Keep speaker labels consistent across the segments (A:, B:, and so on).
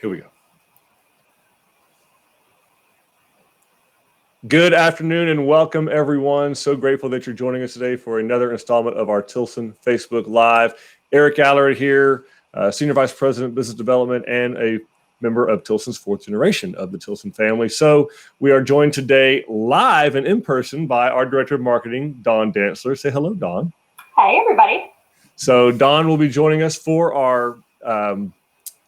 A: Here we go. Good afternoon and welcome, everyone. So grateful that you're joining us today for another installment of our Tilson Facebook Live. Eric Allard here, Senior Vice President, Business Development, and a member of Tilson's fourth generation of the Tilson family. So we are joined today live and in person by our Director of Marketing, Dawn Dantzler. Say hello, Dawn.
B: Hi, everybody.
A: So Dawn will be joining us for our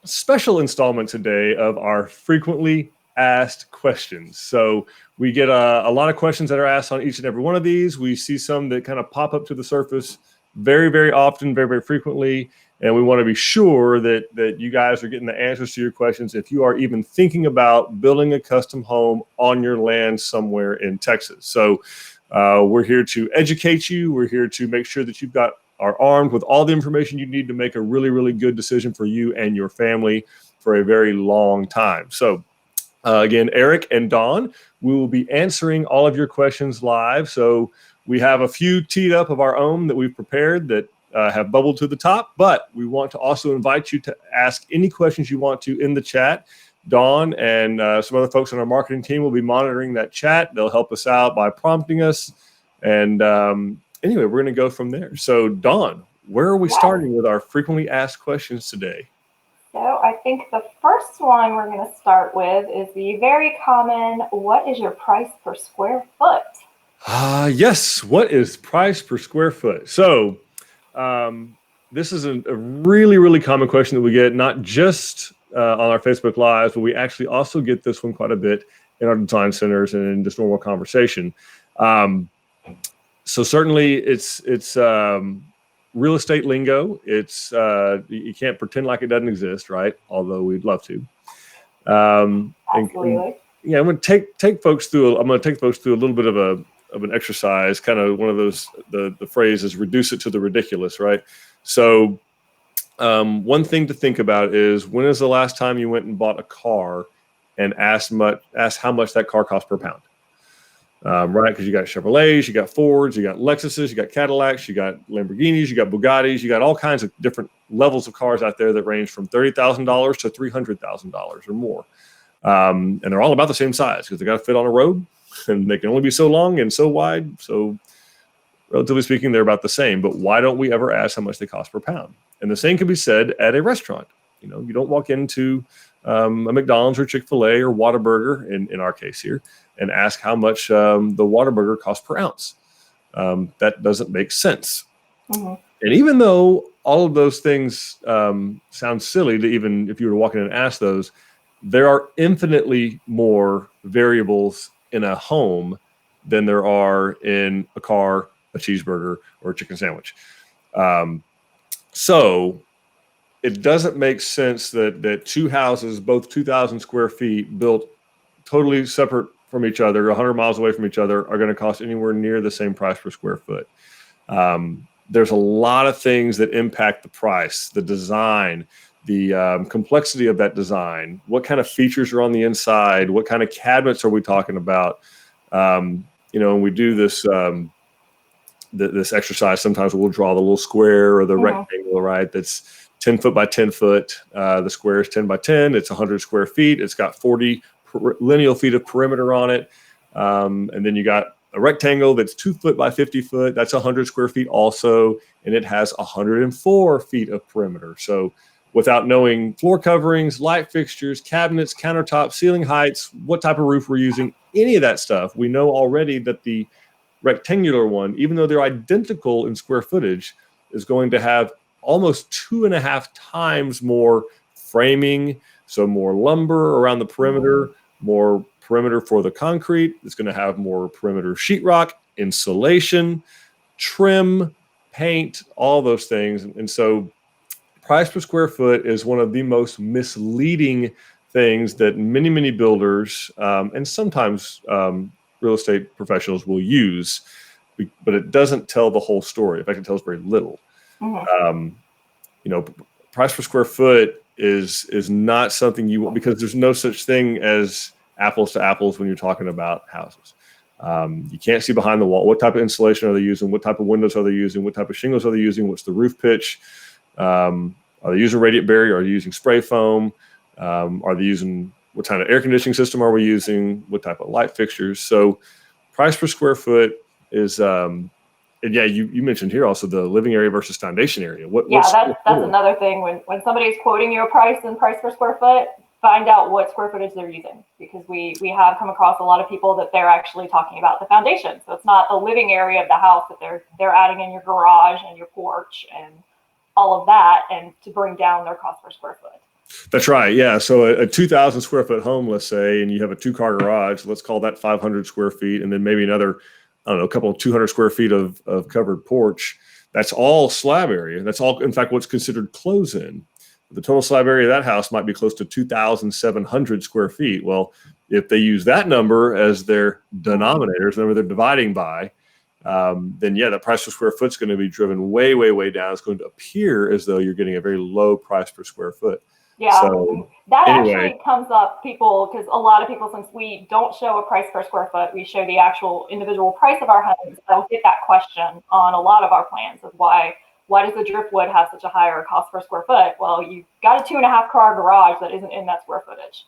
A: special installment today of our frequently asked questions. So we get a lot of questions that are asked on each and every one of these. We see some that kind of pop up to the surface very, very often, very, very frequently. And we want to be sure that you guys are getting the answers to your questions if you are even thinking about building a custom home on your land somewhere in Texas. So we're here to educate you. We're here to make sure that are armed with all the information you need to make a really, really good decision for you and your family for a very long time. So again, Eric and Dawn, we will be answering all of your questions live. So we have a few teed up of our own that we've prepared that have bubbled to the top, but we want to also invite you to ask any questions you want to in the chat. Dawn and some other folks on our marketing team will be monitoring that chat. They'll help us out by prompting us. And anyway, we're going to go from there. So Dawn, where are we starting with our frequently asked questions today?
B: So I think the first one we're going to start with is the very common, what is your price per square foot?
A: Yes, what is price per square foot? So this is a really, really common question that we get, not just on our Facebook Lives, but we actually also get this one quite a bit in our design centers and in just normal conversation. So certainly it's real estate lingo. It's you can't pretend like it doesn't exist, right? Although we'd love to.
B: Absolutely.
A: I'm going to take folks through a little bit of an exercise, kind of one of those, the phrase is reduce it to the ridiculous, right? So one thing to think about is, when is the last time you went and bought a car and asked how much that car cost per pound? Right? Because you got Chevrolets, you got Fords, you got Lexuses, you got Cadillacs, you got Lamborghinis, you got Bugattis, you got all kinds of different levels of cars out there that range from $30,000 to $300,000 or more. And they're all about the same size because they got to fit on a road, and they can only be so long and so wide. So relatively speaking, they're about the same. But why don't we ever ask how much they cost per pound? And the same can be said at a restaurant. You know, you don't walk into a McDonald's or Chick-fil-A or Whataburger, in our case here, and ask how much the Whataburger costs per ounce. That doesn't make sense. Mm-hmm. And even though all of those things sound silly to even if you were to walk in and ask those, there are infinitely more variables in a home than there are in a car, a cheeseburger, or a chicken sandwich. So it doesn't make sense that two houses, both 2,000 square feet, built totally separate from each other, 100 miles away from each other, are going to cost anywhere near the same price per square foot. There's a lot of things that impact the price, the design, the complexity of that design, what kind of features are on the inside, what kind of cabinets are we talking about? When we do this this exercise, sometimes we'll draw the little square or the rectangle, right? That's 10 foot by 10 foot. The square is 10 by 10. It's 100 square feet. It's got 40 lineal feet of perimeter on it. And then you got a rectangle that's 2 foot by 50 foot. That's 100 square feet also. And it has 104 feet of perimeter. So without knowing floor coverings, light fixtures, cabinets, countertops, ceiling heights, what type of roof we're using, any of that stuff, we know already that the rectangular one, even though they're identical in square footage, is going to have almost 2.5 times more framing, so more lumber around the perimeter, more perimeter for the concrete. It's going to have more perimeter sheetrock, insulation, trim, paint, all those things. And so price per square foot is one of the most misleading things that many, many builders and sometimes real estate professionals will use, but it doesn't tell the whole story. In fact, it tells very little. Price per square foot is not something you want, because there's no such thing as apples to apples when you're talking about houses. You can't see behind the wall. What type of insulation are they using? What type of windows are they using? What type of shingles are they using? What's the roof pitch? Are they using radiant barrier? Are they using spray foam? Are they using, what kind of air conditioning system are we using? What type of light fixtures? So price per square foot is, and yeah, you mentioned here also the living area versus foundation area.
B: That's another thing. When somebody's quoting you a price and price per square foot, find out what square footage they're using, because we have come across a lot of people that they're actually talking about the foundation. So it's not the living area of the house that they're adding in your garage and your porch and all of that, and to bring down their cost per square foot.
A: That's right. Yeah. So a 2,000 square foot home, let's say, and you have a 2-car garage, let's call that 500 square feet. And then maybe another, I don't know, a couple of 200 square feet of covered porch. That's all slab area. That's all, in fact, what's considered close-in. The total slab area of that house might be close to 2,700 square feet. Well, if they use that number as their denominators, the number they're dividing by, then yeah, the price per square foot is going to be driven way, way, way down. It's going to appear as though you're getting a very low price per square foot.
B: Yeah,
A: so,
B: that
A: anyway.
B: Actually comes up, people, because a lot of people, since we don't show a price per square foot, we show the actual individual price of our homes. I'll get that question on a lot of our plans of why does the driftwood have such a higher cost per square foot? Well, you've got a 2.5-car garage that isn't in that square footage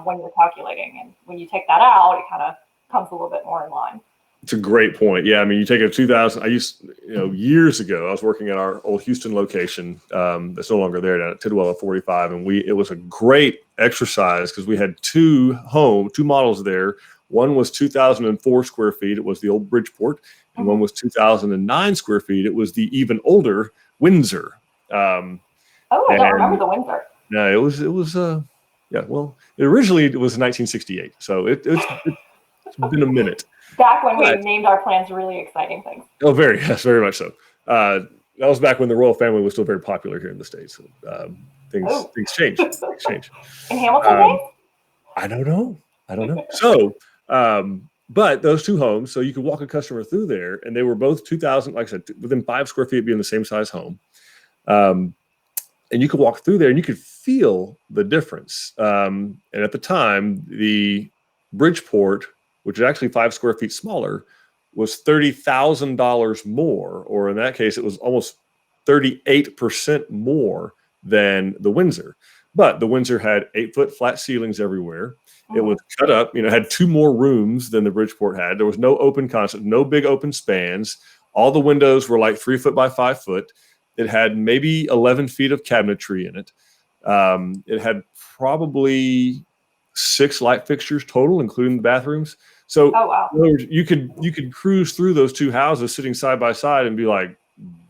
B: when you're calculating. And when you take that out, it kind of comes a little bit more in line.
A: It's a great point. Yeah, I mean, you take a 2,000. I used, years ago, I was working at our old Houston location. That's no longer there, down at Tidwell at 45, and it was a great exercise because we had two models there. One was 2,004 square feet. It was the old Bridgeport, and one was 2,009 square feet. It was the even older Windsor.
B: I don't remember the Windsor.
A: No, it was. Yeah. Well, originally it was 1968, so it's been a minute.
B: Back when we named our plans really exciting things.
A: Oh, very much so. That was back when the royal family was still very popular here in the States. Things change.
B: In Hamilton days?
A: I don't know. So, but those two homes, so you could walk a customer through there, and they were both 2,000, like I said, within 5 square feet being the same size home. And you could walk through there and you could feel the difference. And at the time, the Bridgeport, which is actually 5 square feet smaller, was $30,000 more, or in that case, it was almost 38% more than the Windsor. But the Windsor had 8-foot flat ceilings everywhere. It was cut up, had 2 more rooms than the Bridgeport had. There was no open concept, no big open spans. All the windows were like 3 foot by 5 foot. It had maybe 11 feet of cabinetry in it. It had probably 6 light fixtures total, including the bathrooms. So in other words, you could cruise through those two houses sitting side by side and be like,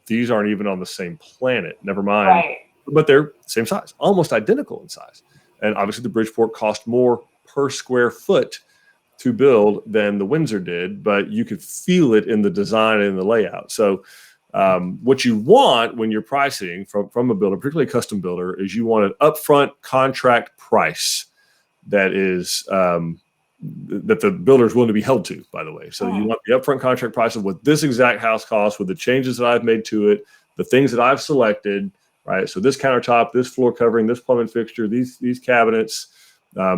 A: these aren't even on the same planet. Never mind.
B: Right.
A: But they're same size, almost identical in size. And obviously the Bridgeport cost more per square foot to build than the Windsor did, but you could feel it in the design and the layout. So what you want when you're pricing from a builder, particularly a custom builder, is you want an upfront contract price that is that the builder is willing to be held to, by the way. So you want the upfront contract price of what this exact house costs with the changes that I've made to it, the things that I've selected, right? So this countertop, this floor covering, this plumbing fixture, these cabinets,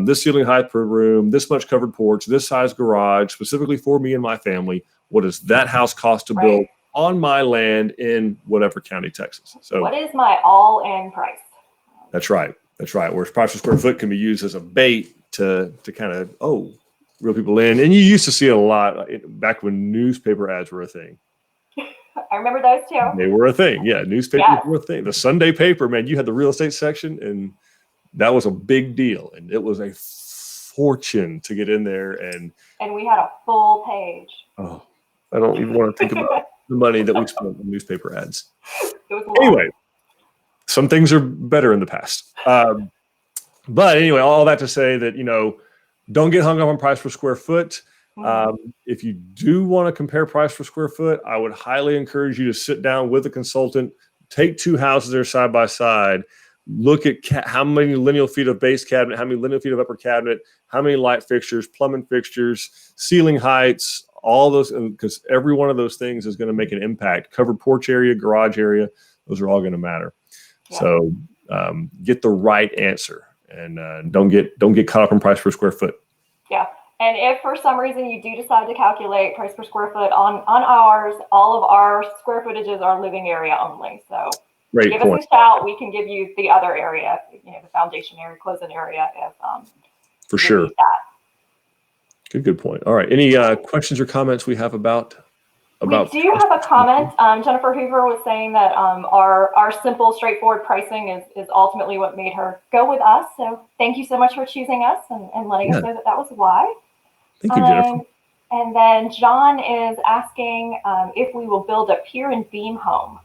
A: this ceiling height per room, this much covered porch, this size garage, specifically for me and my family. What does that house cost to build on my land in whatever county, Texas? So
B: what is my all-in price? That's
A: right. Whereas price per square foot can be used as a bait to kind of, reel people in. And you used to see it a lot back when newspaper ads were a thing.
B: I remember those too.
A: They were a thing. Yeah, newspapers were a thing. The Sunday paper, man, you had the real estate section, and that was a big deal. And it was a fortune to get in there. And
B: we had a full page.
A: Oh, I don't even want to think about the money that we spent on newspaper ads.
B: It was a lot.
A: Anyway, some things are better in the past. But anyway, all that to say that, don't get hung up on price per square foot. If you do want to compare price per square foot, I would highly encourage you to sit down with a consultant, take 2 houses there side by side, look at how many lineal feet of base cabinet, how many lineal feet of upper cabinet, how many light fixtures, plumbing fixtures, ceiling heights, all those, because every one of those things is going to make an impact. Covered porch area, garage area, those are all going to matter. Yeah. So get the right answer. And don't get caught up in price per square foot.
B: Yeah. And if for some reason you do decide to calculate price per square foot on ours, all of our square footages are living area only. So
A: Great
B: give
A: point.
B: us a shout. We can give you the other area, the foundation area, closing area, if
A: For
B: you
A: sure.
B: need that.
A: Good point. All right. Any questions or comments we have about?
B: We do have a comment. Jennifer Hoover was saying that our simple, straightforward pricing is ultimately what made her go with us. So thank you so much for choosing us and letting us know that was why.
A: Thank you, Jennifer.
B: And then John is asking if we will build a pier and beam home.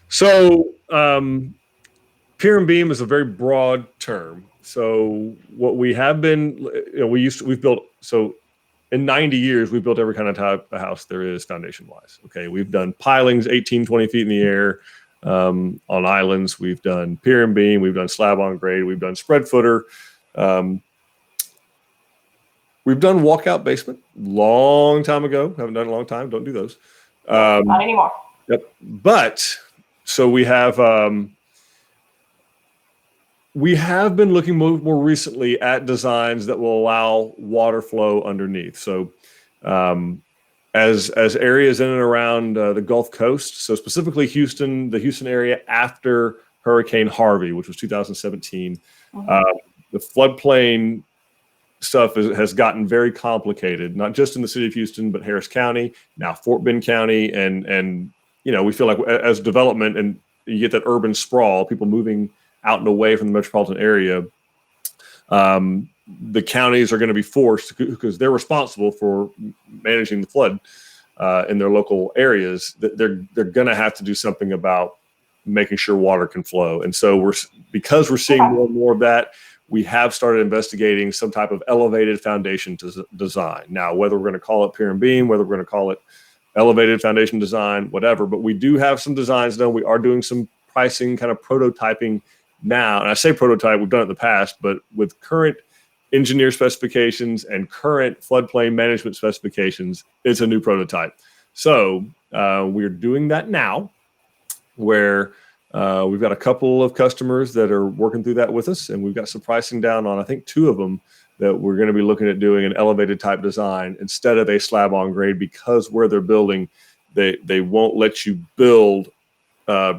A: So pier and beam is a very broad term. So what we have been, we've built, so in 90 years, we've built every kind of type of house there is foundation wise. Okay. We've done pilings 18, 20 feet in the air on islands. We've done pier and beam. We've done slab on grade. We've done spread footer. We've done walkout basement long time ago. Haven't done it in a long time. Don't do those.
B: Not anymore.
A: Yep. But so we have been looking more recently at designs that will allow water flow underneath. So as areas in and around the Gulf Coast, so specifically Houston, the Houston area after Hurricane Harvey, which was 2017, the floodplain stuff has gotten very complicated, not just in the city of Houston, but Harris County, now Fort Bend County. And we feel like as development and you get that urban sprawl, people moving out and away from the metropolitan area, the counties are going to be forced, because they're responsible for managing the flood in their local areas. They're going to have to do something about making sure water can flow. And so because we're seeing more and more of that, we have started investigating some type of elevated foundation design. Now, whether we're going to call it pier and beam, whether we're going to call it elevated foundation design, whatever, but we do have some designs done. We are doing some pricing kind of prototyping now. And I say prototype, we've done it in the past, but with current engineer specifications and current floodplain management specifications, it's a new prototype. So we're doing that now, where we've got a couple of customers that are working through that with us, and we've got some pricing down on, I think, 2 of them that we're going to be looking at doing an elevated type design instead of a slab on grade, because where they're building, they won't let you build,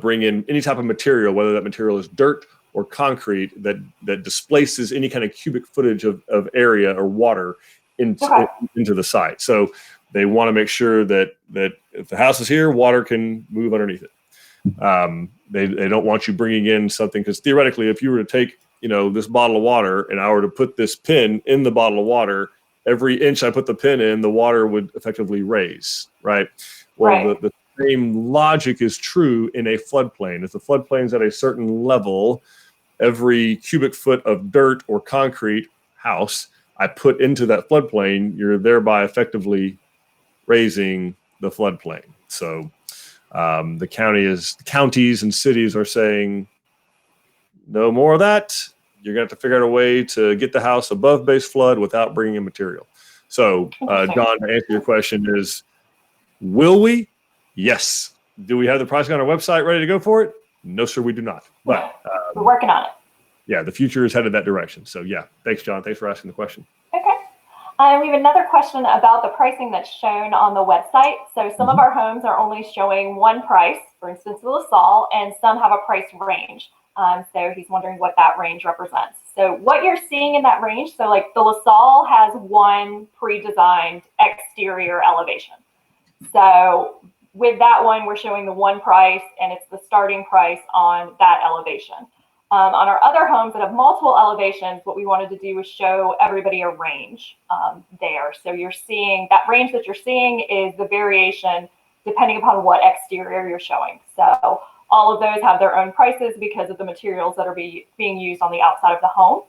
A: bring in any type of material, whether that material is dirt or concrete, that displaces any kind of cubic footage of area or water into the site. So they want to make sure that if the house is here, water can move underneath it. They don't want you bringing in something, because theoretically, if you were to take this bottle of water and I were to put this pin in the bottle of water, every inch I put the pin in, the water would effectively raise, right? Well, the same logic is true in a floodplain. If the floodplain is at a certain level, every cubic foot of dirt or concrete house I put into that floodplain, you're thereby effectively raising the floodplain. So the counties and cities are saying, no more of that. You're going to have to figure out a way to get the house above base flood without bringing in material. So, John, to answer your question is, will we? Yes. Do we have the pricing on our website ready to go for it? No, sir, we do not. But
B: we're working on it.
A: Yeah, the future is headed that direction. So, yeah, thanks, John. Thanks for asking the question.
B: Okay. We have another question about the pricing that's shown on the website. So some of our homes are only showing one price, for instance, the LaSalle, and some have a price range. So he's wondering what that range represents. So what you're seeing in that range, so like the LaSalle has one pre-designed exterior elevation. So with that one, we're showing the one price, and it's the starting price on that elevation. On our other homes that have multiple elevations, what we wanted to do was show everybody a range there. So you're seeing that range that you're seeing is the variation depending upon what exterior you're showing. So all of those have their own prices because of the materials that are being used on the outside of the home.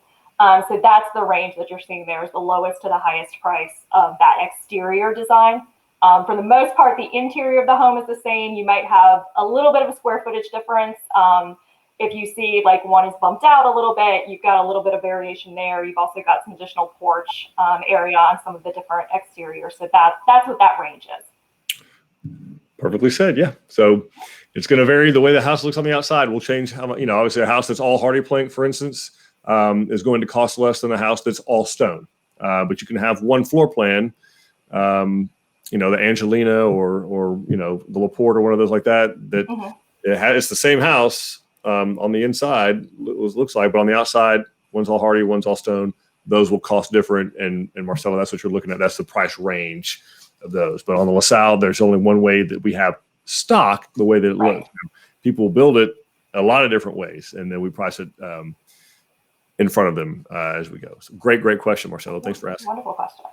B: So that's the range that you're seeing there, is the lowest to the highest price of that exterior design. For the most part, the interior of the home is the same. You might have a little bit of a square footage difference. If you see like one is bumped out a little bit, you've got a little bit of variation there. You've also got some additional porch area on some of the different exteriors. So that's what that range is.
A: Perfectly said. Yeah. So it's going to vary. The way the house looks on the outside will change how much, obviously a house that's all hardy plank, for instance, is going to cost less than a house that's all stone. But you can have one floor plan, the Angelina or the LaPorte or one of those like that It's the same house on the inside, looks like, but on the outside, one's all hardy, one's all stone. Those will cost different. And Marcelo, that's what you're looking at. That's the price range of those. But on the LaSalle, there's only one way that we have stock the way that it looks. People build it a lot of different ways, and then we price it in front of them as we go. So great question, Marcelo. Thanks for asking.
B: Wonderful question.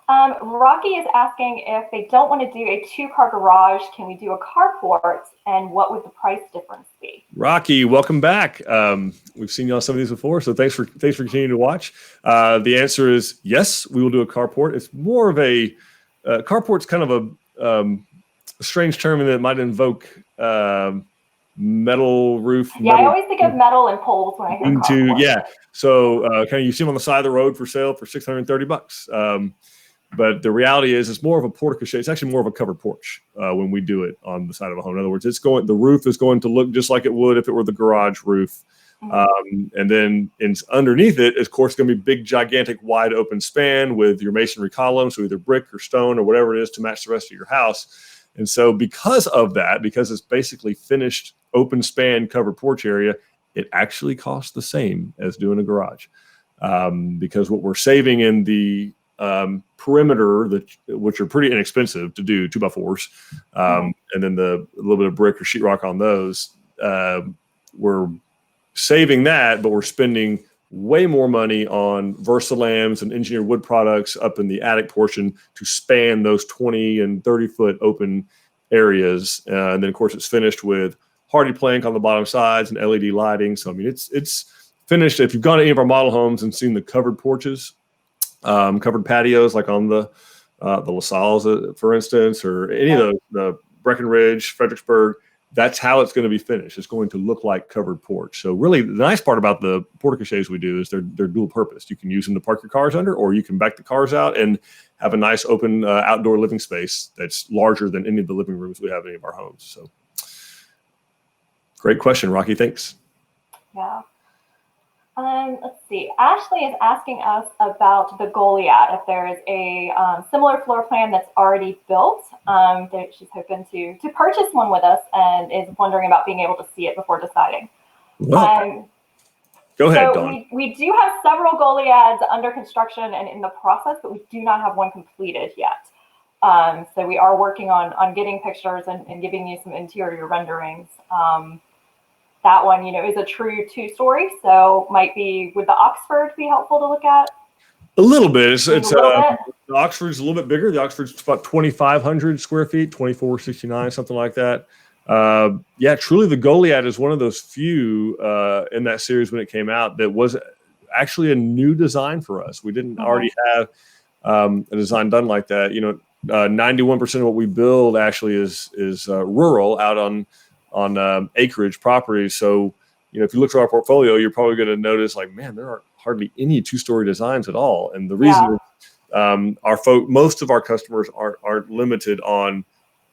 B: Rocky is asking if they don't want to do a 2-car garage, can we do a carport, and what would the price difference be?
A: Rocky, welcome back. We've seen you on some of these before, so thanks for continuing to watch. The answer is yes, we will do a carport. It's more of a carport's kind of a strange term, and it might invoke metal roof.
B: Yeah, I always think of metal and poles when I hear carport.
A: Yeah, so kind of you see them on the side of the road for sale for $630. But the reality is, it's more of a porte cochere. It's actually more of a covered porch when we do it on the side of a home. In other words, the roof is going to look just like it would if it were the garage roof. And then underneath it, of course, going to be big, gigantic, wide open span with your masonry columns, so either brick or stone or whatever it is to match the rest of your house. And so because of that, because it's basically finished open span covered porch area, it actually costs the same as doing a garage. Because what we're saving in the perimeter, which are pretty inexpensive to do, 2x4s, and then a little bit of brick or sheetrock on those, we're saving that, but we're spending way more money on Versalams and engineered wood products up in the attic portion to span those 20 and 30 foot open areas. And then of course it's finished with hardy plank on the bottom sides and LED lighting. So, I mean, it's finished. If you've gone to any of our model homes and seen the covered porches, covered patios, like on the LaSalle's, for instance, or any of the Breckenridge, Fredericksburg, that's how it's going to be finished. It's going to look like covered porch. So really the nice part about the porte cocheres we do is they're dual purpose. You can use them to park your cars under, or you can back the cars out and have a nice open outdoor living space that's larger than any of the living rooms we have in any of our homes. So great question, Rocky. Thanks.
B: Yeah. Let's see. Ashley is asking us about the Goliad. If there is a similar floor plan that's already built, that she's hoping to purchase one with us, and is wondering about being able to see it before deciding.
A: Well, go ahead,
B: so
A: Dawn.
B: We do have several Goliads under construction and in the process, but we do not have one completed yet. So we are working on getting pictures and giving you some interior renderings. That one, is a true 2-story, so would the Oxford be helpful to look at?
A: A little bit. The Oxford's a little bit bigger. The Oxford's about 2,500 square feet, 2,469, something like that. Truly the Goliad is one of those few in that series when it came out that was actually a new design for us. We didn't already have a design done like that. 91% of what we build actually is rural, out on acreage properties. So, if you look through our portfolio, you're probably going to notice, like, man, there aren't hardly any 2-story designs at all. And the reason most of our customers aren't limited on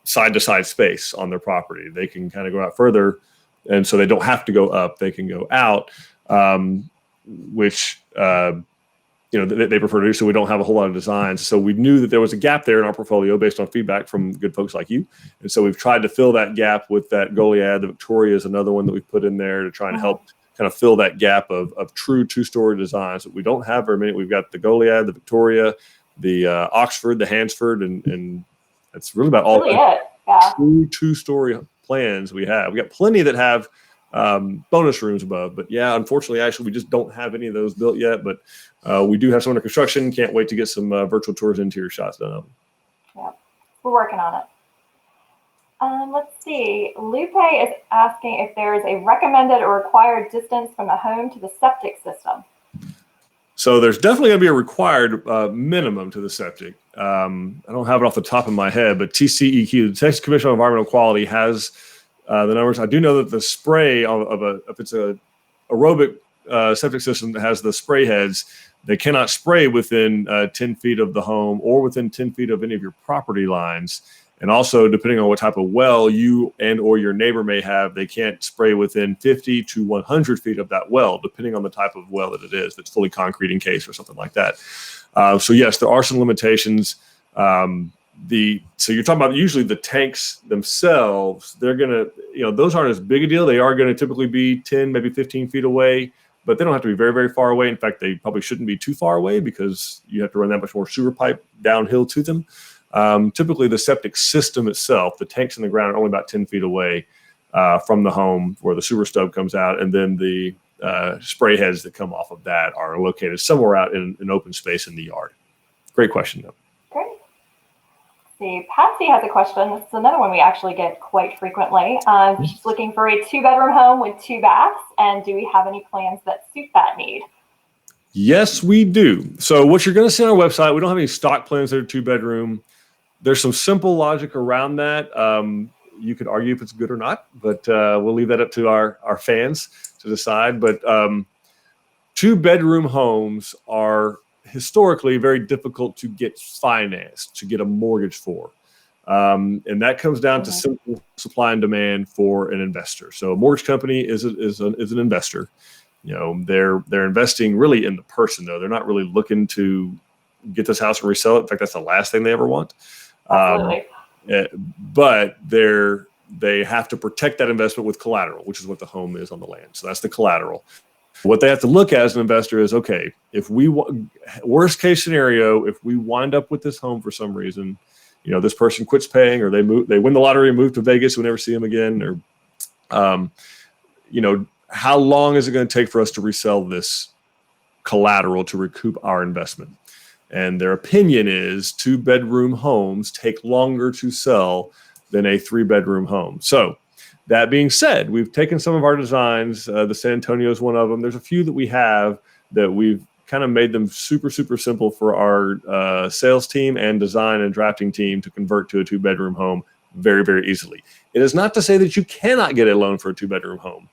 A: side-to-side space on their property. They can kind of go out further, and so they don't have to go up. They can go out, which they prefer to do, so we don't have a whole lot of designs. So we knew that there was a gap there in our portfolio based on feedback from good folks like you. And so we've tried to fill that gap with that Goliad. The Victoria is another one that we've put in there to try and help kind of fill that gap of true 2-story designs that we don't have very many. We've got the Goliad, the Victoria, the Oxford, the Hansford, and that's really about all true 2-story plans we have. We got plenty that have bonus rooms above, but unfortunately, actually, we just don't have any of those built yet. But we do have some under construction. Can't wait to get some virtual tours, interior shots done of them.
B: Yeah, we're working on it. Let's see. Lupe is asking if there is a recommended or required distance from the home to the septic system.
A: So there's definitely going to be a required minimum to the septic. I don't have it off the top of my head, but TCEQ, the Texas Commission on Environmental Quality, has the numbers. I do know that the spray if it's a aerobic septic system that has the spray heads, they cannot spray within 10 feet of the home or within 10 feet of any of your property lines. And also, depending on what type of well you and or your neighbor may have, they can't spray within 50 to 100 feet of that well, depending on the type of well that it is. If it's fully concrete encased or something like that. So yes, there are some limitations. so you're talking about usually the tanks themselves. They're gonna, those aren't as big a deal. They are going to typically be 10, maybe 15 feet away, but they don't have to be very, very far away. In fact, they probably shouldn't be too far away because you have to run that much more sewer pipe downhill to them. Typically, the septic system itself, the tanks in the ground, are only about 10 feet away from the home where the sewer stub comes out, and then the spray heads that come off of that are located somewhere out in an open space in the yard. Great question, though.
B: Great. See, Patsy has a question. This is another one we actually get quite frequently. She's looking for a 2-bedroom home with 2 baths, and do we have any plans that suit that need?
A: Yes, we do. So what you're going to see on our website, we don't have any stock plans that are 2-bedroom. There's some simple logic around that. You could argue if it's good or not, but we'll leave that up to our fans to decide. But 2-bedroom homes are historically very difficult to get financed, to get a mortgage for. And that comes down to simple supply and demand for an investor. So a mortgage company is an investor. They're investing really in the person, though. They're not really looking to get this house and resell it. In fact, that's the last thing they ever want.
B: Absolutely.
A: But they have to protect that investment with collateral, which is what the home is on the land. So that's the collateral. What they have to look at as an investor is, okay, if worst case scenario, if we wind up with this home for some reason, this person quits paying, or they win the lottery and move to Vegas, we never see them again, or, how long is it going to take for us to resell this collateral to recoup our investment? And their opinion is 2-bedroom homes take longer to sell than a 3-bedroom home. So that being said, we've taken some of our designs. The San Antonio is one of them. There's a few that we have that we've kind of made them super, super simple for our sales team and design and drafting team to convert to a 2-bedroom home very, very easily. It is not to say that you cannot get a loan for a 2-bedroom home.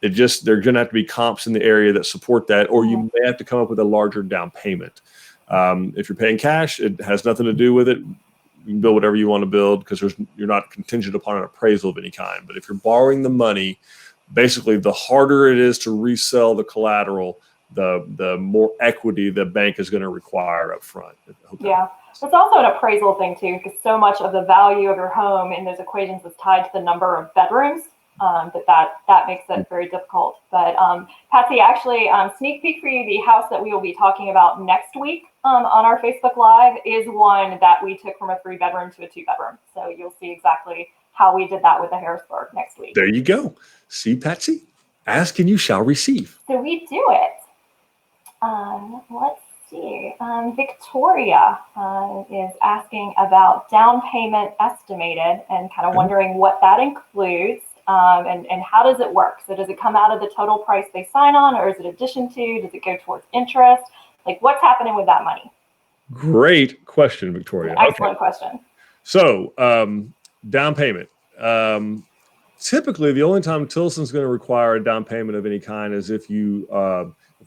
A: There are going to have to be comps in the area that support that, or you may have to come up with a larger down payment. If you're paying cash, it has nothing to do with it. You can build whatever you want to build because you're not contingent upon an appraisal of any kind. But if you're borrowing the money, basically the harder it is to resell the collateral, the more equity the bank is going to require up front.
B: Yeah. It's also an appraisal thing too, because so much of the value of your home in those equations is tied to the number of bedrooms. That makes it very difficult. But Patsy, actually, sneak peek for you, the house that we will be talking about next week on our Facebook Live is one that we took from a 3-bedroom to a 2-bedroom. So you'll see exactly how we did that with the Harrisburg next week.
A: There you go. See, Patsy? Ask and you shall receive.
B: So we do it. Let's see. Victoria is asking about down payment estimated and kind of wondering what that includes. And how does it work? So does it come out of the total price they sign on, or is it addition to? Does it go towards interest? Like, what's happening with that money?
A: Great question, Victoria.
B: Excellent question.
A: So down payment. Typically, the only time Tilson's going to require a down payment of any kind is if we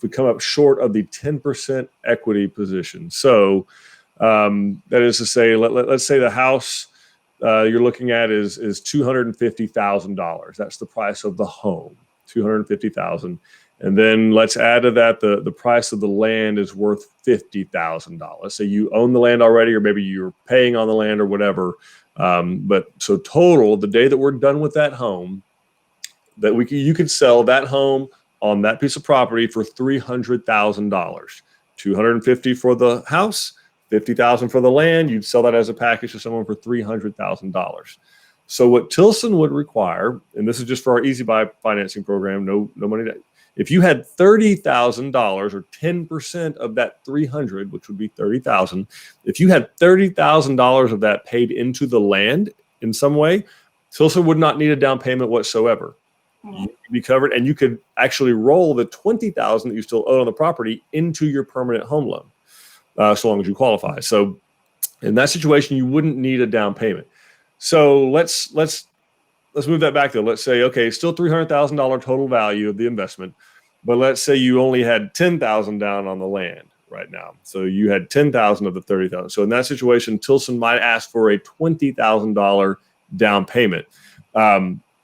A: come up short of the 10% equity position. So that is to say, let's say the house you're looking at is $250,000. That's the price of the home, $250,000. And then let's add to that the price of the land is worth $50,000. So you own the land already, or maybe you're paying on the land or whatever. But so total, the day that we're done with that home, that you could sell that home on that piece of property for $300,000. $250,000 for the house, $50,000 for the land. You'd sell that as a package to someone for $300,000. So what Tilson would require, and this is just for our EasyBuy financing program, no money. If you had $30,000 or 10% of that 300, which would be $30,000, if you had $30,000 of that paid into the land in some way, Tilson would not need a down payment whatsoever. You'd be covered, and you could actually roll the $20,000 that you still owe on the property into your permanent home loan. So long as you qualify. So in that situation, you wouldn't need a down payment. So let's move that back though. Let's say, okay, still $300,000 total value of the investment, but let's say you only had $10,000 down on the land right now. So you had $10,000 of the $30,000. So in that situation, Tilson might ask for a $20,000 down payment.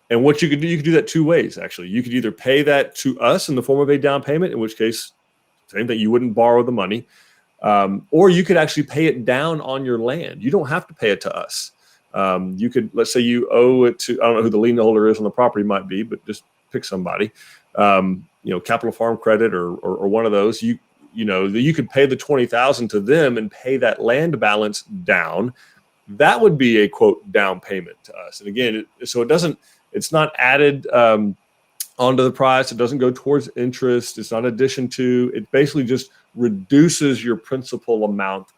A: And what you could do that 2 ways, actually. You could either pay that to us in the form of a down payment, in which case, same thing, you wouldn't borrow the money. Or you could actually pay it down on your land. You don't have to pay it to us. You could, let's say you owe it to, I don't know who the lien holder is on the property might be, but just pick somebody, Capital Farm Credit or one of those. You could pay the $20,000 to them and pay that land balance down. That would be a quote down payment to us. And again, it's not added onto the price. It doesn't go towards interest. It's not addition to. It basically just reduces your principal amount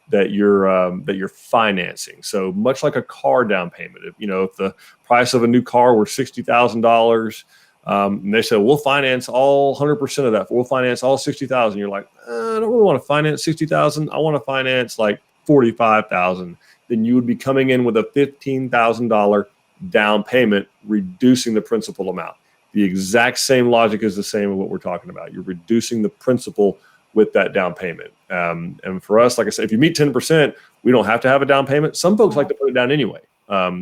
A: that you're financing. So much like a car down payment. If the price of a new car were $60,000, and they said we'll finance all 100% of that. We'll finance all $60,000. You're like, I don't really want to finance $60,000. I want to finance like $45,000. Then you would be coming in with a $15,000 down payment, reducing the principal amount. The exact same logic is the same with what we're talking about. You're reducing the principal with that down payment. And for us, like I said, if you meet 10%, we don't have to have a down payment. Some folks like to put it down anyway.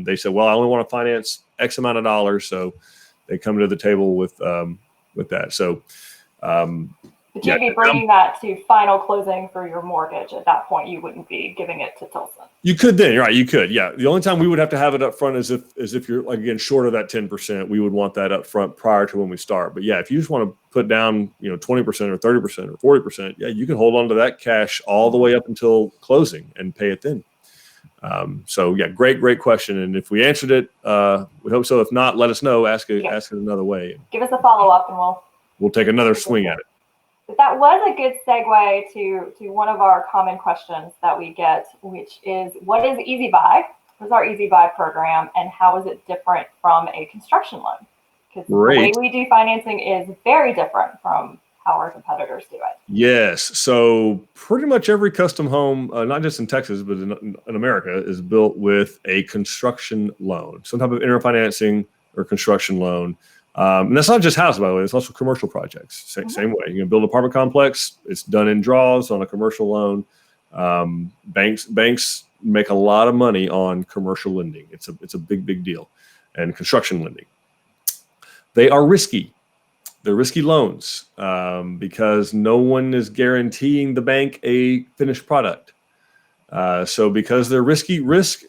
A: They say, well, I only want to finance X amount of dollars. So they come to the table with that. So,
B: but you'd be bringing that to final closing for your mortgage. At that point, you wouldn't be giving it to Tilson. You
A: could then, right? You could, yeah. The only time we would have to have it up front is if you're, like, again, short of that 10%, we would want that up front prior to when we start. But yeah, if you just want to put down, 20% or 30% or 40%, yeah, you can hold on to that cash all the way up until closing and pay it then. So yeah, great question. And if we answered it, we hope so. If not, let us know. Ask it another way.
B: Give us a follow up, and
A: we'll take another swing at it.
B: But that was a good segue to one of our common questions that we get, which is, what is EasyBuy? What is our EasyBuy program, and how is it different from a construction loan? Because the way we do financing is very different from how our competitors do it.
A: Yes. So pretty much every custom home, not just in Texas, but in America, is built with a construction loan, some type of interfinancing or construction loan. And that's not just house, by the way. It's also commercial projects. Same way. You can build an apartment complex. It's done in draws on a commercial loan. Banks make a lot of money on commercial lending. It's a big deal. And construction lending. They are risky. They're risky loans because no one is guaranteeing the bank a finished product. So because they're risky, risk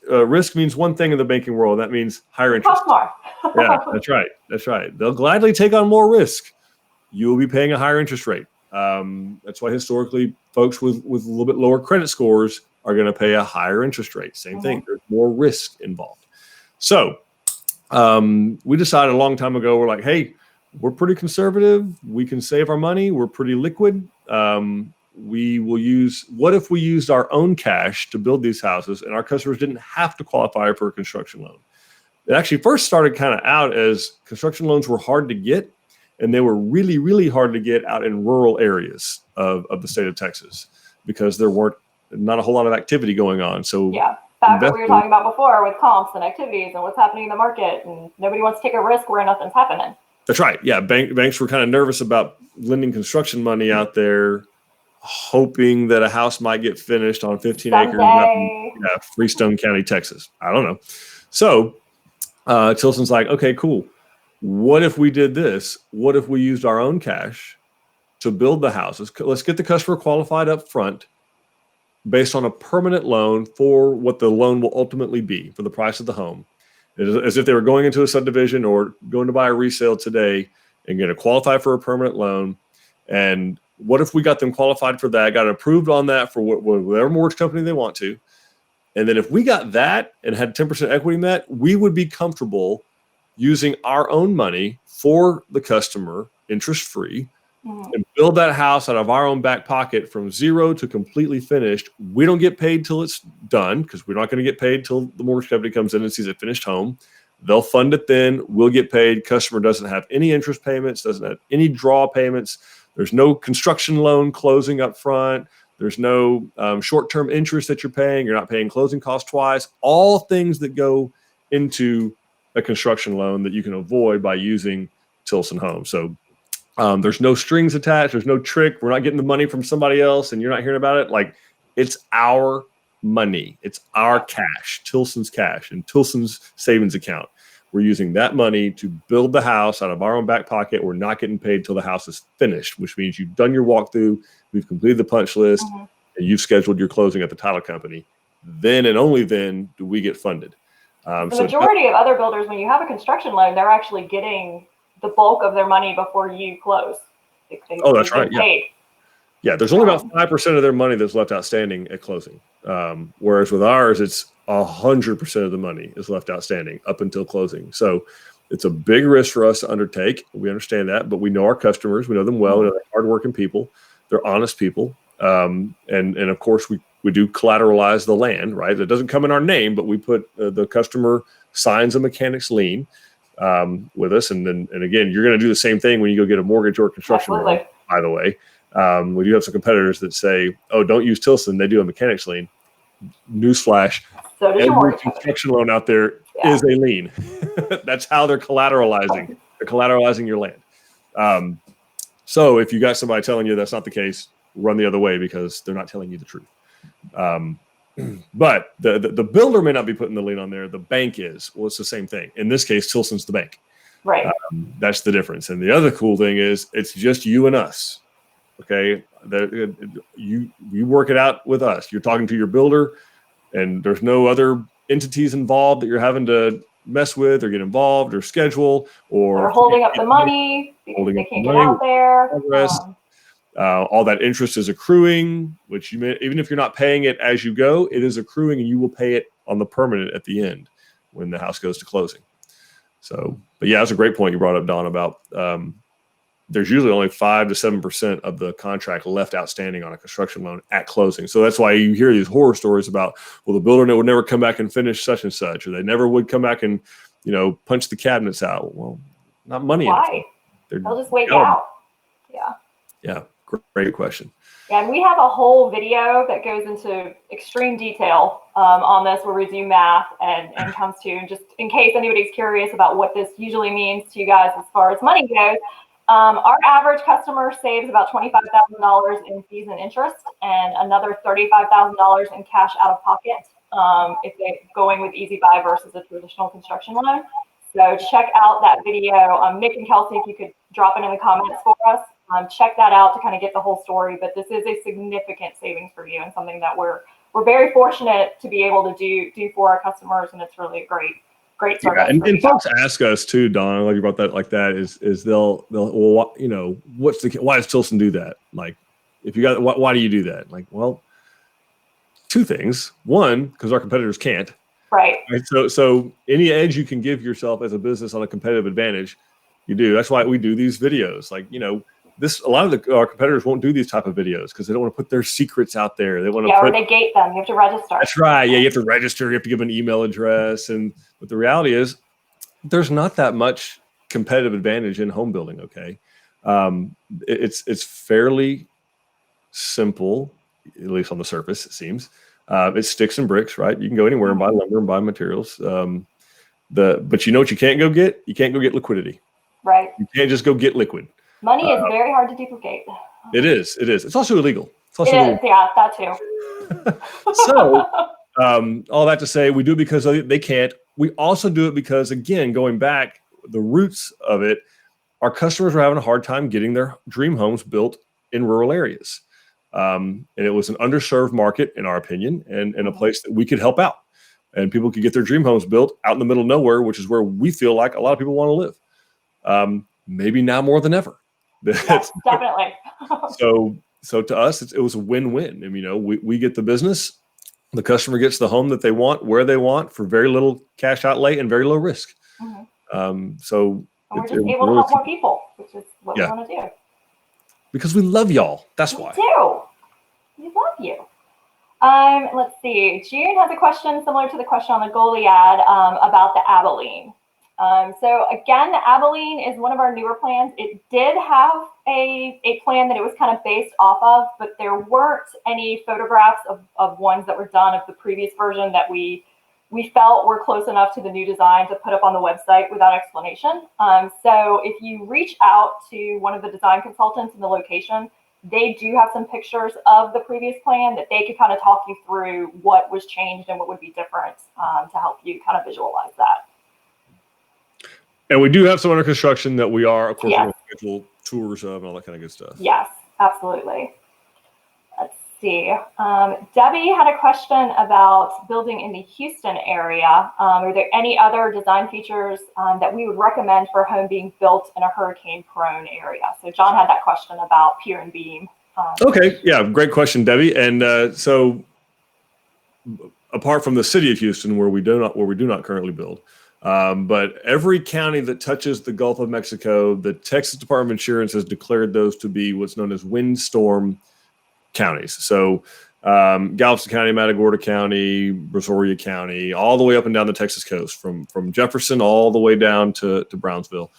A: means one thing in the banking world. That means higher interest. Yeah, that's right. They'll gladly take on more risk. You will be paying a higher interest rate. That's why historically folks with a little bit lower credit scores are going to pay a higher interest rate. Same thing. There's more risk involved. So we decided a long time ago, we're like, hey, we're pretty conservative. We can save our money. We're pretty liquid. What if we used our own cash to build these houses and our customers didn't have to qualify for a construction loan? It actually first started kind of out as construction loans were hard to get, and they were really, really hard to get out in rural areas of the state of Texas because there weren't not a whole lot of activity going on. So
B: yeah, back what we were talking about before with comps and activities and what's happening in the market, and nobody wants to take a risk where nothing's happening.
A: That's right. Yeah, banks were kind of nervous about lending construction money out there, hoping that a house might get finished on 15 acres in Freestone County, Texas. I don't know. So Tilson's like, okay, cool. What if we did this? What if we used our own cash to build the houses? Let's get the customer qualified up front based on a permanent loan for what the loan will ultimately be for the price of the home. As if they were going into a subdivision or going to buy a resale today and going to qualify for a permanent loan. And what if we got them qualified for that, got approved on that for whatever mortgage company they want to? And then if we got that and had 10% equity in that, we would be comfortable using our own money for the customer, interest-free, and build that house out of our own back pocket from zero to completely finished. We don't get paid till it's done because we're not going to get paid till the mortgage company comes in and sees a finished home. They'll fund it then. We'll get paid. Customer doesn't have any interest payments, doesn't have any draw payments. There's no construction loan closing up front. There's no short-term interest that you're paying. You're not paying closing costs twice. All things that go into a construction loan that you can avoid by using Tilson Home. So there's no strings attached. There's no trick. We're not getting the money from somebody else and you're not hearing about it. Like, it's our money. It's our cash, Tilson's cash and Tilson's savings account. We're using that money to build the house out of our own back pocket. We're not getting paid till the house is finished, which means you've done your walkthrough. We've completed the punch list and you've scheduled your closing at the title company, then and only then do we get funded.
B: The majority of other builders, when you have a construction loan, they're actually getting the bulk of their money before you close.
A: That's right. Yeah. Yeah, there's only about 5% of their money that's left outstanding at closing. Whereas with ours, it's 100% of the money is left outstanding up until closing. So it's a big risk for us to undertake. We understand that, but we know our customers. We know them well. We know they're hardworking people. They're honest people. And of course, we do collateralize the land, right? It doesn't come in our name, but we put the customer signs a mechanic's lien with us. And again, you're going to do the same thing when you go get a mortgage or a construction loan, by the way. We do have some competitors that say, "Oh, don't use Tilson. They do a mechanic's lien." Newsflash:
B: so
A: every construction loan out there is a lien. That's how they're collateralizing. They're collateralizing your land. So if you got somebody telling you that's not the case, run the other way because they're not telling you the truth. But the builder may not be putting the lien on there. The bank is. Well, it's the same thing. In this case, Tilson's the bank.
B: Right.
A: That's the difference. And the other cool thing is it's just you and us. Okay, you work it out with us. You're talking to your builder, and there's no other entities involved that you're having to mess with or get involved or schedule or
B: holding up the money because they can't get out there.
A: All that interest is accruing, which you may, even if you're not paying it as you go, it is accruing, and you will pay it on the permanent at the end when the house goes to closing. So, but yeah, that's a great point you brought up, Don, about there's usually only 5 to 7% of the contract left outstanding on a construction loan at closing. So that's why you hear these horror stories about, well, the builder would never come back and finish such and such, or they never would come back and, punch the cabinets out. Well, not money.
B: Why? They'll just wait out. Yeah.
A: Yeah. Great question.
B: Yeah, and we have a whole video that goes into extreme detail on this, where we do math and comes to, just in case anybody's curious about what this usually means to you guys as far as money goes. Our average customer saves about $25,000 in fees and interest, and another $35,000 in cash out of pocket if they're going with EasyBuy versus a traditional construction loan. So check out that video. Nick and Kelsey, if you could drop it in the comments for us, check that out to kind of get the whole story. But this is a significant savings for you, and something that we're very fortunate to be able to do for our customers, and it's really a great service.
A: Yeah, and folks ask us too, Don. I like you brought that like that. Is they'll well, why does Tilson do that? Like, if you got why do you do that? Like, well, two things. One, because our competitors can't.
B: Right.
A: So any edge you can give yourself as a business on a competitive advantage, you do. That's why we do these videos. Like, a lot of our competitors won't do these type of videos because they don't want to put their secrets out there. They want to
B: or they gate them. You have to register.
A: That's right. Yeah, you have to register. You have to give an email address. But the reality is, there's not that much competitive advantage in home building. Okay, it's fairly simple, at least on the surface. It seems it's sticks and bricks, right? You can go anywhere and buy lumber and buy materials. But you know what you can't go get? You can't go get liquidity.
B: Right.
A: You can't just go get liquid.
B: Money is very hard to duplicate.
A: It is. It's also illegal.
B: Yeah, that too.
A: So, all that to say, we do it because they can't. We also do it because, again, going back, the roots of it, our customers were having a hard time getting their dream homes built in rural areas. And it was an underserved market, in our opinion, and a place that we could help out. And people could get their dream homes built out in the middle of nowhere, which is where we feel like a lot of people want to live. Maybe now more than ever.
B: Yes, definitely.
A: So to us, it was a win-win. I mean, we get the business, the customer gets the home that they want, where they want, for very little cash outlay and very low risk. So
B: we're just able to help more people, which is what we want to do.
A: Because we love y'all. That's why.
B: We love you. Let's see. June has a question similar to the question on the Goliad about the Abilene. So again, the Abilene is one of our newer plans. It did have a plan that it was kind of based off of, but there weren't any photographs of ones that were done of the previous version that we felt were close enough to the new design to put up on the website without explanation. So if you reach out to one of the design consultants in the location, they do have some pictures of the previous plan that they could kind of talk you through what was changed and what would be different to help you kind of visualize that.
A: And we do have some under construction that we are, of course, schedule tours of and all that kind of good stuff.
B: Yes, absolutely. Let's see. Debbie had a question about building in the Houston area. Are there any other design features that we would recommend for a home being built in a hurricane-prone area? So John had that question about pier and beam.
A: Okay, yeah, great question, Debbie. And so, apart from the city of Houston, where we do not currently build, but every county that touches the Gulf of Mexico, the Texas Department of Insurance has declared those to be what's known as windstorm counties. So Galveston County, Matagorda County, Brazoria County, all the way up and down the Texas coast, from Jefferson all the way down to Brownsville.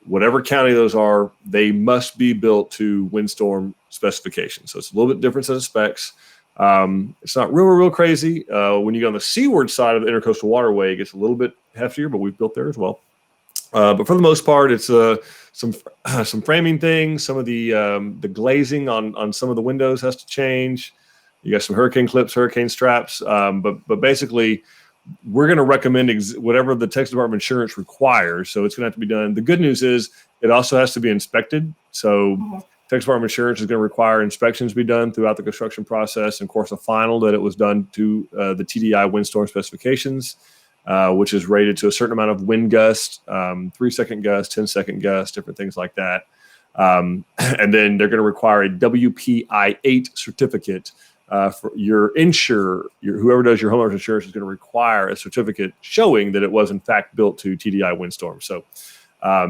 A: Whatever county those are, they must be built to windstorm specifications. So it's a little bit different set of specs. It's not real crazy. When you go on the seaward side of the Intercoastal Waterway, it gets a little bit heftier, but we've built there as well. But for the most part, it's some framing things. Some of the glazing on some of the windows has to change. You got some hurricane clips, hurricane straps. But basically, we're going to recommend whatever the Texas Department of Insurance requires. So it's going to have to be done. The good news is it also has to be inspected. So Texas Department of Insurance is going to require inspections to be done throughout the construction process. And of course, a final that it was done to the TDI windstorm specifications, which is rated to a certain amount of wind gust, 3-second gust, 10-second gust, different things like that. And then they're going to require a WPI-8 certificate. For your insurer, whoever does your homeowner's insurance is going to require a certificate showing that it was in fact built to TDI windstorm. So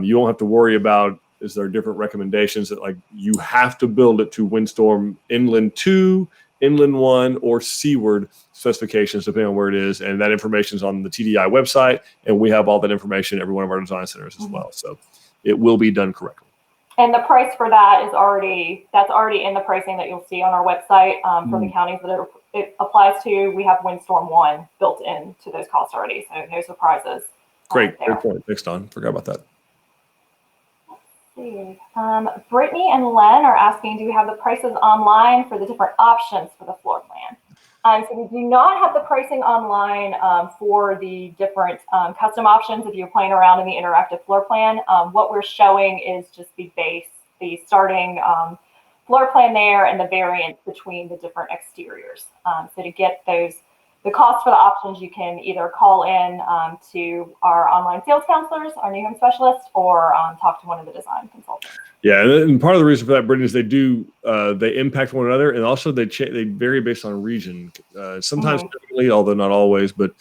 A: you won't have to worry about, is there different recommendations that like you have to build it to windstorm inland 2, inland 1, or seaward specifications, depending on where it is. And that information is on the TDI website. And we have all that information in every one of our design centers as well. So it will be done correctly.
B: And the price for that is already in the pricing that you'll see on our website for the counties that it applies to. We have Windstorm 1 built into those costs already, so no surprises.
A: Great point. Thanks, Don. Forgot about that.
B: Let's see. Brittany and Len are asking, do we have the prices online for the different options for the floor plan? So we do not have the pricing online for the different custom options if you're playing around in the interactive floor plan. What we're showing is just the starting floor plan there and the variance between the different exteriors. So to get the cost for the options, you can either call in to our online sales counselors, our new home specialists, or talk to one of the design consultants.
A: Yeah, and part of the reason for that, Brittany, is they impact one another, and also they vary based on region. Sometimes, although not always, but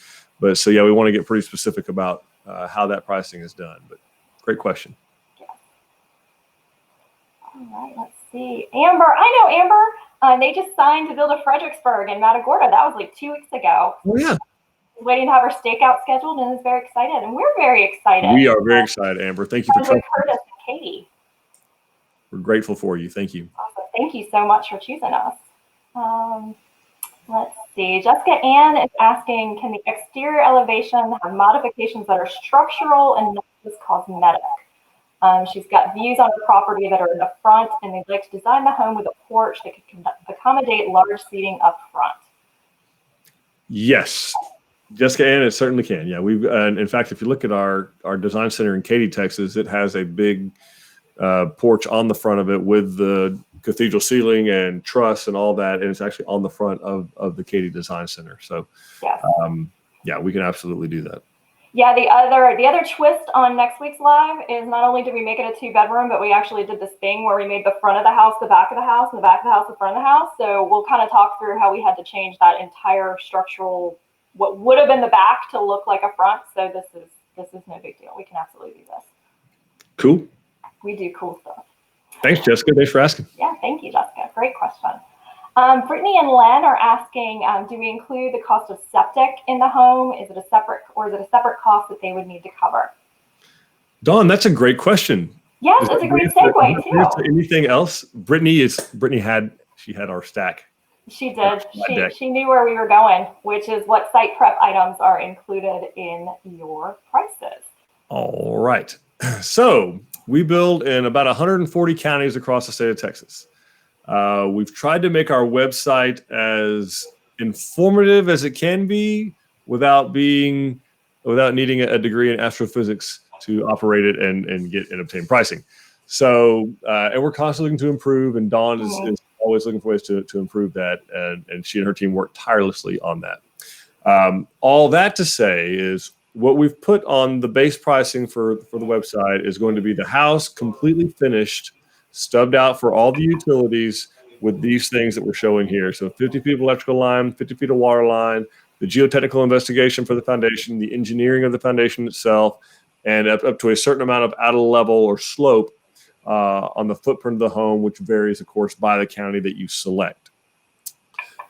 A: so yeah, we want to get pretty specific about how that pricing is done. But great question.
B: Yeah. All right, let's see. Amber, I know Amber. They just signed to build a Fredericksburg in Matagorda. That was like 2 weeks ago.
A: Oh yeah.
B: Waiting to have our stakeout scheduled and is very excited, and we're very excited.
A: We are very excited, Amber. Thank you for trusting
B: Curtis and Katie.
A: We're grateful for you. Thank you.
B: Awesome. Thank you so much for choosing us. Let's see. Jessica Ann is asking, can the exterior elevation have modifications that are structural and not just cosmetic? She's got views on her property that are in the front, and they'd like to design the home with a porch that could accommodate large seating up front.
A: Yes. Jessica Ann, it certainly can. Yeah, we've in fact, if you look at our design center in Katy, Texas, it has a big porch on the front of it with the cathedral ceiling and truss and all that, and it's actually on the front of the Katy Design Center. So,
B: yes.
A: Yeah, we can absolutely do that.
B: Yeah, the other twist on next week's live is not only did we make it a 2-bedroom, but we actually did this thing where we made the front of the house the back of the house, and the back of the house the front of the house. So we'll kind of talk through how we had to change that entire structural, what would have been the back, to look like a front. So this is no big deal. We can absolutely do this.
A: Cool.
B: We do cool stuff.
A: Thanks, Jessica. Thanks for asking.
B: Yeah, thank you, Jessica. Great question. Brittany and Len are asking, do we include the cost of septic in the home? Is it a separate cost that they would need to cover?
A: Dawn, that's a great question.
B: Yes, that's a great segue too.
A: Anything else? Brittany had our stack.
B: She did. She knew where we were going, which is what site prep items are included in your prices.
A: All right. So we build in about 140 counties across the state of Texas. We've tried to make our website as informative as it can be without needing a degree in astrophysics to operate it and get and obtain pricing. So, and we're constantly looking to improve, and Dawn is always looking for ways to improve that. And she and her team work tirelessly on that. All that to say is what we've put on the base pricing for the website is going to be the house completely finished, stubbed out for all the utilities with these things that we're showing here. So 50 feet of electrical line, 50 feet of water line, the geotechnical investigation for the foundation, the engineering of the foundation itself, and up to a certain amount of out of level or slope on the footprint of the home, which varies, of course, by the county that you select.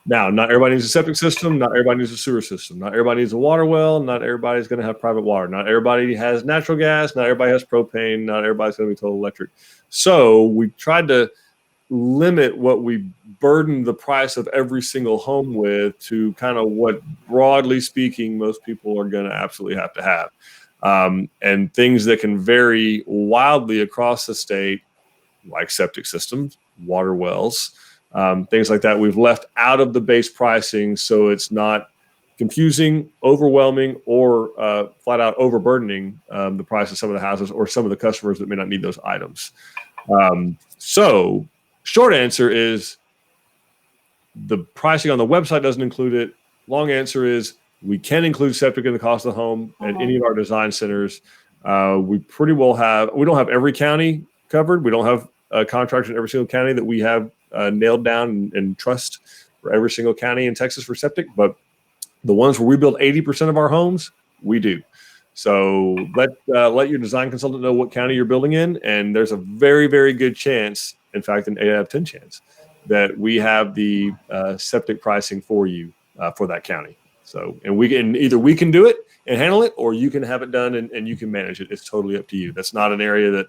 A: Now, not everybody needs a septic system. Not everybody needs a sewer system. Not everybody needs a water well. Not everybody's going to have private water. Not everybody has natural gas. Not everybody has propane. Not everybody's going to be total electric. So we tried to limit what we burden the price of every single home with to kind of what, broadly speaking, most people are going to absolutely have to have. And things that can vary wildly across the state, like septic systems, water wells, things like that, we've left out of the base pricing so it's not confusing, overwhelming, or flat out overburdening the price of some of the houses or some of the customers that may not need those items. So short answer is the pricing on the website doesn't include it. Long answer is we can include septic in the cost of the home at any of our design centers. We pretty well have, we don't have every county covered. We don't have contractors in every single county that we have nailed down and trust for every single county in Texas for septic, but the ones where we build 80% of our homes, we do. So let your design consultant know what county you're building in, and there's a very, very good chance, in fact, an 8 out of 10 chance, that we have the septic pricing for you for that county. So, and either we can do it and handle it, or you can have it done and you can manage it. It's totally up to you. That's not an area that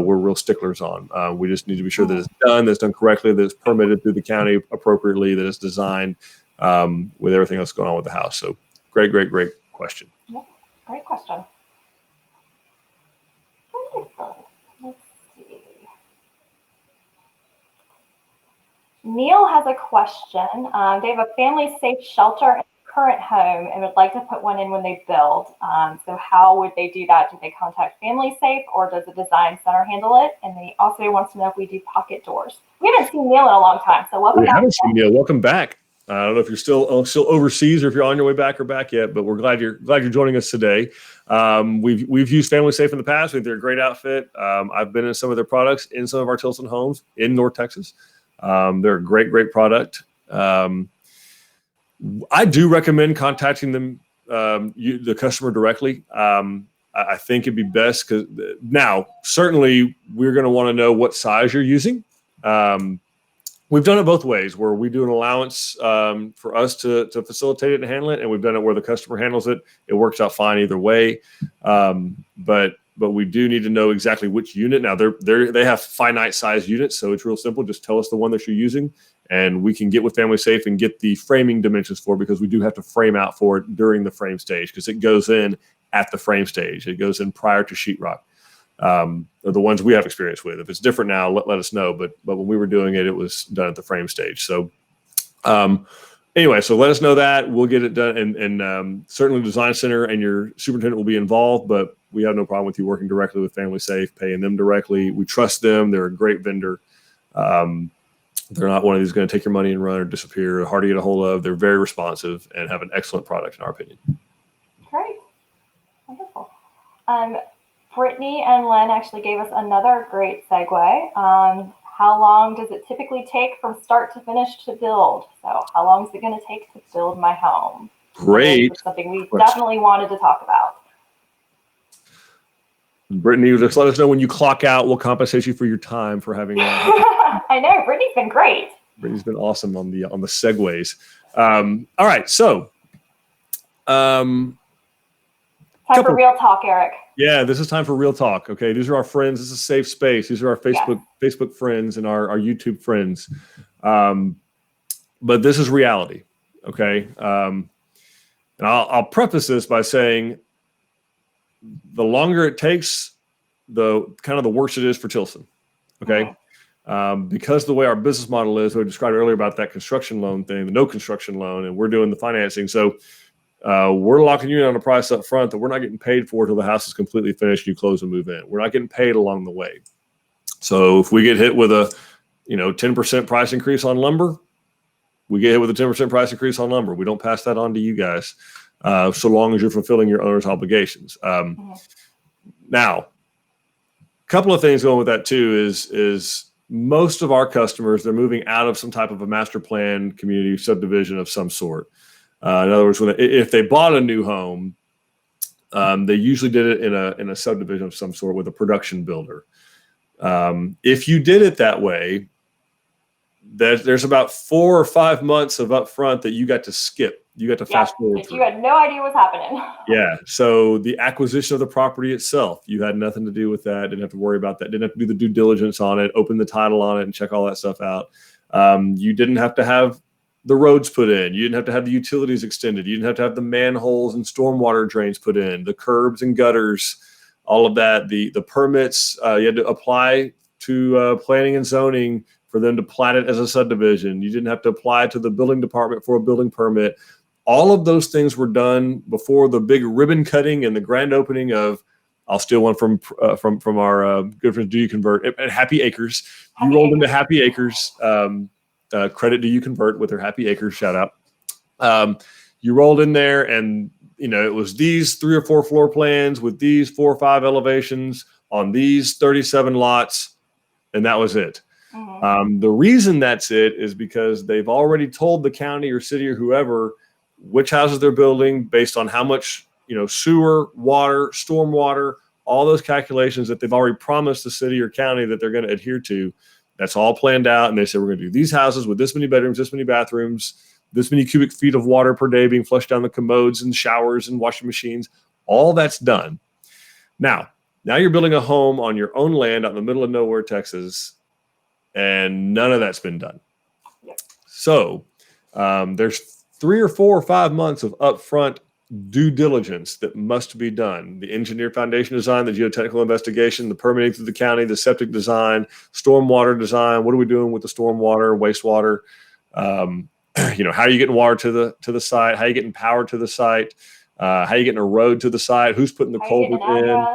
A: we're real sticklers on. We just need to be sure that it's done correctly, that it's permitted through the county appropriately, that it's designed with everything else going on with the house. So great question.
B: Yeah, great question. Wonderful. Let's see. Neil has a question. They have a family safe shelter in their current home and would like to put one in when they build. So how would they do that? Do they contact Family Safe, or does the design center handle it? And he also wants to know if we do pocket doors. We haven't seen Neil in a long time, so welcome back.
A: We haven't seen Neil. Welcome back. I don't know if you're still overseas or if you're on your way back or back yet, but we're glad you're joining us today. We've used Family Safe in the past. We think they're a great outfit. I've been in some of their products in some of our Tilson homes in North Texas. They're a great product. I do recommend contacting them, the customer directly. I think it'd be best because now certainly we're going to want to know what size you're using. We've done it both ways, where we do an allowance for us to facilitate it and handle it, and we've done it where the customer handles it. It works out fine either way. But we do need to know exactly which unit. Now they have finite size units, so it's real simple. Just tell us the one that you're using, and we can get with Family Safe and get the framing dimensions for it, because we do have to frame out for it during the frame stage, because it goes in at the frame stage. It goes in prior to sheetrock. Are the ones we have experience with. If it's different now, let us know. But when we were doing it, it was done at the frame stage. So anyway, so let us know that. We'll get it done. And certainly the design center and your superintendent will be involved, but we have no problem with you working directly with Family Safe, paying them directly. We trust them. They're a great vendor. They're not one of these going to take your money and run or disappear, hard to get a hold of. They're very responsive and have an excellent product in our opinion.
B: Great. Wonderful. Brittany and Len actually gave us another great segue. How long does it typically take from start to finish to build? So how long is it going to take to build my home?
A: Great.
B: Something we definitely wanted to talk about.
A: Brittany, just let us know when you clock out. We'll compensate you for your time for having.
B: I know Brittany's been great.
A: Brittany's been awesome on the segues. All right, so.
B: Time for real talk, Eric.
A: Yeah, this is time for real talk. Okay, these are our friends. This is a safe space. These are our Facebook friends and our YouTube friends. But this is reality. Okay, and I'll preface this by saying, the longer it takes, the worse it is for Tilson. Okay, because the way our business model is, we described earlier about that construction loan thing, the no construction loan, and we're doing the financing. So. We're locking you in on a price up front that we're not getting paid for until the house is completely finished and you close and move in. We're not getting paid along the way. So if we get hit with a 10% price increase on lumber, we get hit with a 10% price increase on lumber. We don't pass that on to you guys, so long as you're fulfilling your owner's obligations. Now, a couple of things going with that too is most of our customers, they're moving out of some type of a master plan community subdivision of some sort. In other words, if they bought a new home, they usually did it in a subdivision of some sort with a production builder. If you did it that way, there's about 4 or 5 months of upfront that you got to skip. You got to fast forward through.
B: You had no idea what's happening.
A: Yeah. So the acquisition of the property itself, you had nothing to do with that. Didn't have to worry about that. Didn't have to do the due diligence on it, open the title on it, and check all that stuff out. You didn't have to have the roads put in. You didn't have to have the utilities extended. You didn't have to have the manholes and stormwater drains put in, the curbs and gutters, all of that. The permits, you had to apply to planning and zoning for them to plat it as a subdivision. You didn't have to apply to the building department for a building permit. All of those things were done before the big ribbon cutting and the grand opening of, I'll steal one from our good friend Do You Convert at Happy Acres. You rolled into Happy Acres. Credit Do You Convert with their Happy Acres shout out. You rolled in there and it was these 3 or 4 floor plans with these 4 or 5 elevations on these 37 lots, and that was it. The reason that's it is because they've already told the county or city or whoever which houses they're building based on how much, sewer, water, stormwater, all those calculations that they've already promised the city or county that they're going to adhere to. That's all planned out. And they said, we're going to do these houses with this many bedrooms, this many bathrooms, this many cubic feet of water per day being flushed down the commodes and showers and washing machines. All that's done. Now you're building a home on your own land out in the middle of nowhere, Texas, and none of that's been done. So there's 3 or 4 or 5 months of upfront due diligence that must be done. The engineer foundation design, the geotechnical investigation, the permitting through the county, the septic design, stormwater design. What are we doing with the stormwater, wastewater? How are you getting water to the site? How are you getting power to the site? How are you getting a road to the site? Who's putting the culvert in?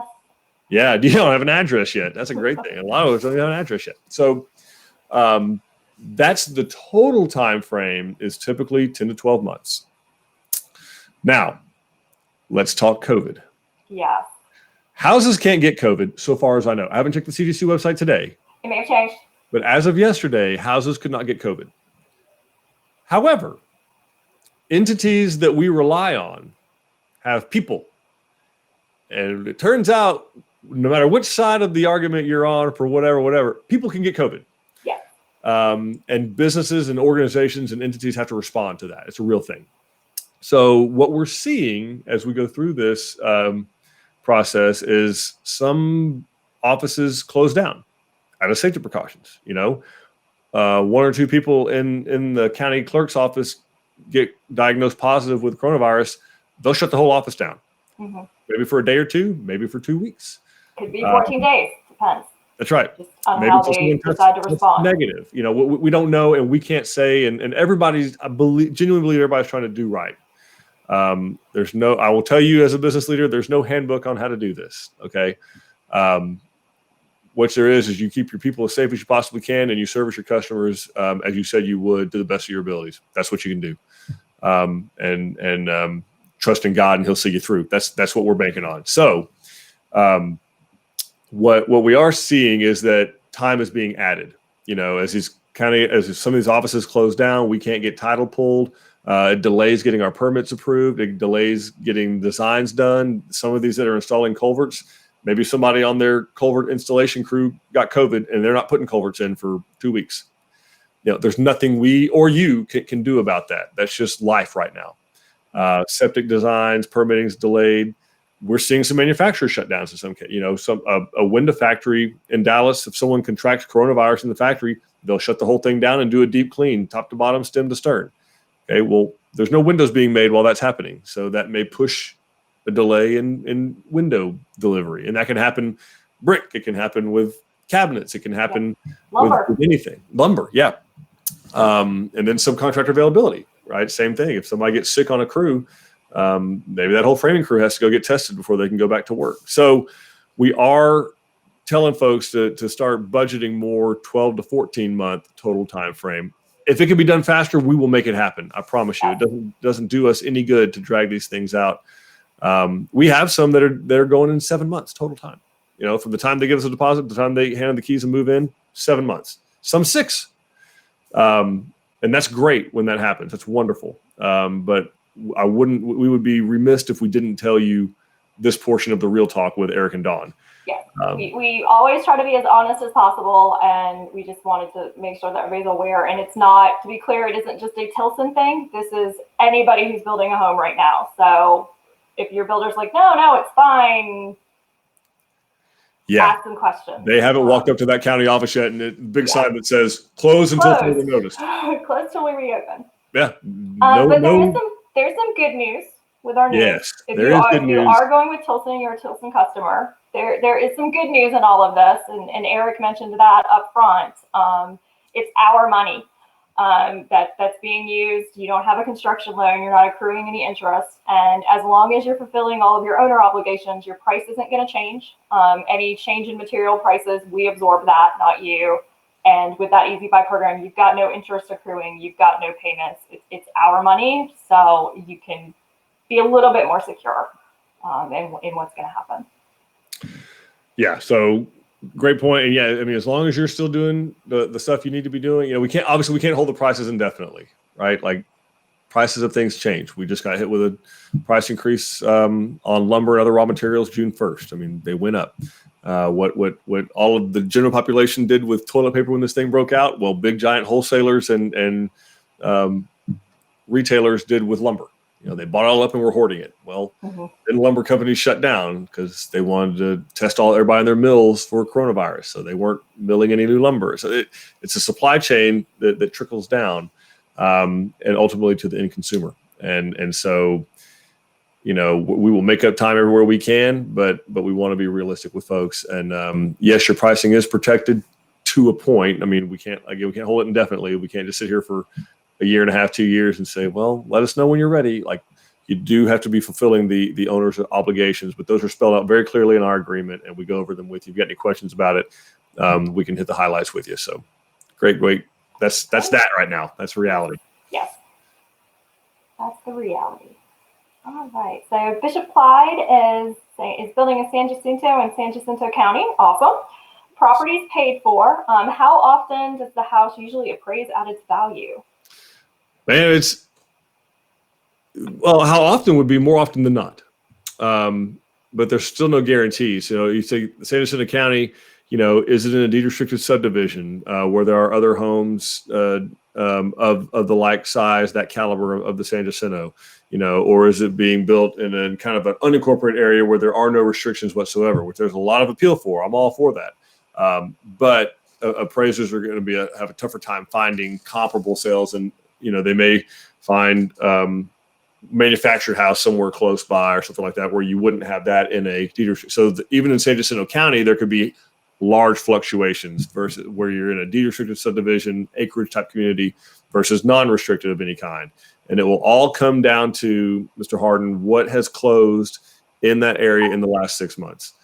A: Yeah, you don't have an address yet. That's a great thing. A lot of us don't have an address yet. So that's the total time frame is typically 10 to 12 months. Now, let's talk COVID.
B: Yeah.
A: Houses can't get COVID, so far as I know. I haven't checked the CDC website today.
B: It may have changed.
A: But as of yesterday, houses could not get COVID. However, entities that we rely on have people. And it turns out, no matter which side of the argument you're on for whatever, people can get COVID. And businesses and organizations and entities have to respond to that. It's a real thing. So what we're seeing as we go through this process is some offices close down out of safety precautions. 1 or 2 people in the county clerk's office get diagnosed positive with coronavirus, they'll shut the whole office down. Maybe for a day or 2, maybe for 2 weeks.
B: Could be 14 days. Depends.
A: That's right.
B: Just on maybe how they decide to respond.
A: Negative. We don't know, and we can't say. And everybody's, genuinely believe everybody's trying to do right. I will tell you as a business leader, there's no handbook on how to do this. Okay. What there is you keep your people as safe as you possibly can, and you service your customers as you said you would to the best of your abilities. That's what you can do. And trust in God, and He'll see you through. That's what we're banking on. So, what we are seeing is that time is being added. As some of these offices close down, we can't get title pulled. It delays getting our permits approved. It delays getting designs done. Some of these that are installing culverts, maybe somebody on their culvert installation crew got COVID and they're not putting culverts in for 2 weeks. There's nothing we or you can do about that. That's just life right now. Septic designs, permitting's delayed. We're seeing some manufacturer shutdowns in some cases. A window factory in Dallas, if someone contracts coronavirus in the factory, they'll shut the whole thing down and do a deep clean, top to bottom, stem to stern. Okay, well, there's no windows being made while that's happening. So that may push a delay in window delivery. And that can happen brick. It can happen with cabinets. It can happen with anything. Lumber, yeah. And then subcontractor availability, right? Same thing. If somebody gets sick on a crew, maybe that whole framing crew has to go get tested before they can go back to work. So we are telling folks to start budgeting more 12 to 14 month total time frame. If it can be done faster, we will make it happen. I promise you. It doesn't do us any good to drag these things out. We have some that are going in 7 months total time. From the time they give us a deposit to the time they hand the keys and move in, 7 months. Some 6. And that's great when that happens. That's wonderful. But we would be remiss if we didn't tell you this portion of the real talk with Eric and Dawn.
B: Yeah, we always try to be as honest as possible, and we just wanted to make sure that everybody's aware. And it's not, to be clear, it isn't just a Tilson thing. This is anybody who's building a home right now. So if your builder's like, no, it's fine. Ask some questions.
A: They haven't walked up to that county office yet, and a big sign that says "Close until further notice."
B: Close till we reopen.
A: Yeah.
B: But there's some good news with our news.
A: Yes,
B: if you are going with Tilson, you're a Tilson customer. There is some good news in all of this, and Eric mentioned that up front. It's our money that's being used. You don't have a construction loan. You're not accruing any interest. And as long as you're fulfilling all of your owner obligations, your price isn't going to change. Any change in material prices, we absorb that, not you. And with that EasyBuy program, you've got no interest accruing. You've got no payments. It's our money, so you can be a little bit more secure in what's going to happen.
A: Yeah. So great point. And I mean, as long as you're still doing the stuff you need to be doing, we can't hold the prices indefinitely, right? Like prices of things change. We just got hit with a price increase on lumber and other raw materials June 1st. I mean, they went up. What all of the general population did with toilet paper when this thing broke out, well, big giant wholesalers and retailers did with lumber. They bought it all up and were hoarding it. Well, then lumber companies shut down because they wanted to test everybody in their mills for coronavirus. So they weren't milling any new lumber. So it's a supply chain that trickles down and ultimately to the end consumer. And so, we will make up time everywhere we can, but we want to be realistic with folks. And yes, your pricing is protected to a point. I mean, we can't hold it indefinitely. We can't just sit here for a year and a half, 2 years and say, well, let us know when you're ready. Like, you do have to be fulfilling the owner's obligations, but those are spelled out very clearly in our agreement, and we go over them with you. If you got any questions about it, we can hit the highlights with you. So great. That's that right now. That's reality.
B: Yes. That's the reality. All right. So Bishop Clyde is building in San Jacinto in San Jacinto County. Awesome. Properties paid for. How often does the house usually appraise at its value?
A: Man, how often would be more often than not. But there's still no guarantees. You say San Jacinto County, is it in a deed restricted subdivision where there are other homes of the like size, that caliber of the San Jacinto, or is it being built in a kind of an unincorporated area where there are no restrictions whatsoever, which there's a lot of appeal for. I'm all for that. But appraisers are going to have a tougher time finding comparable sales, and they may find manufactured house somewhere close by or something like that where you wouldn't have that in a deed restriction. So even in San Jacinto County, there could be large fluctuations versus where you're in a deed restricted subdivision, acreage type community versus non-restricted of any kind. And it will all come down to, Mr. Harden, what has closed in that area in the last 6 months.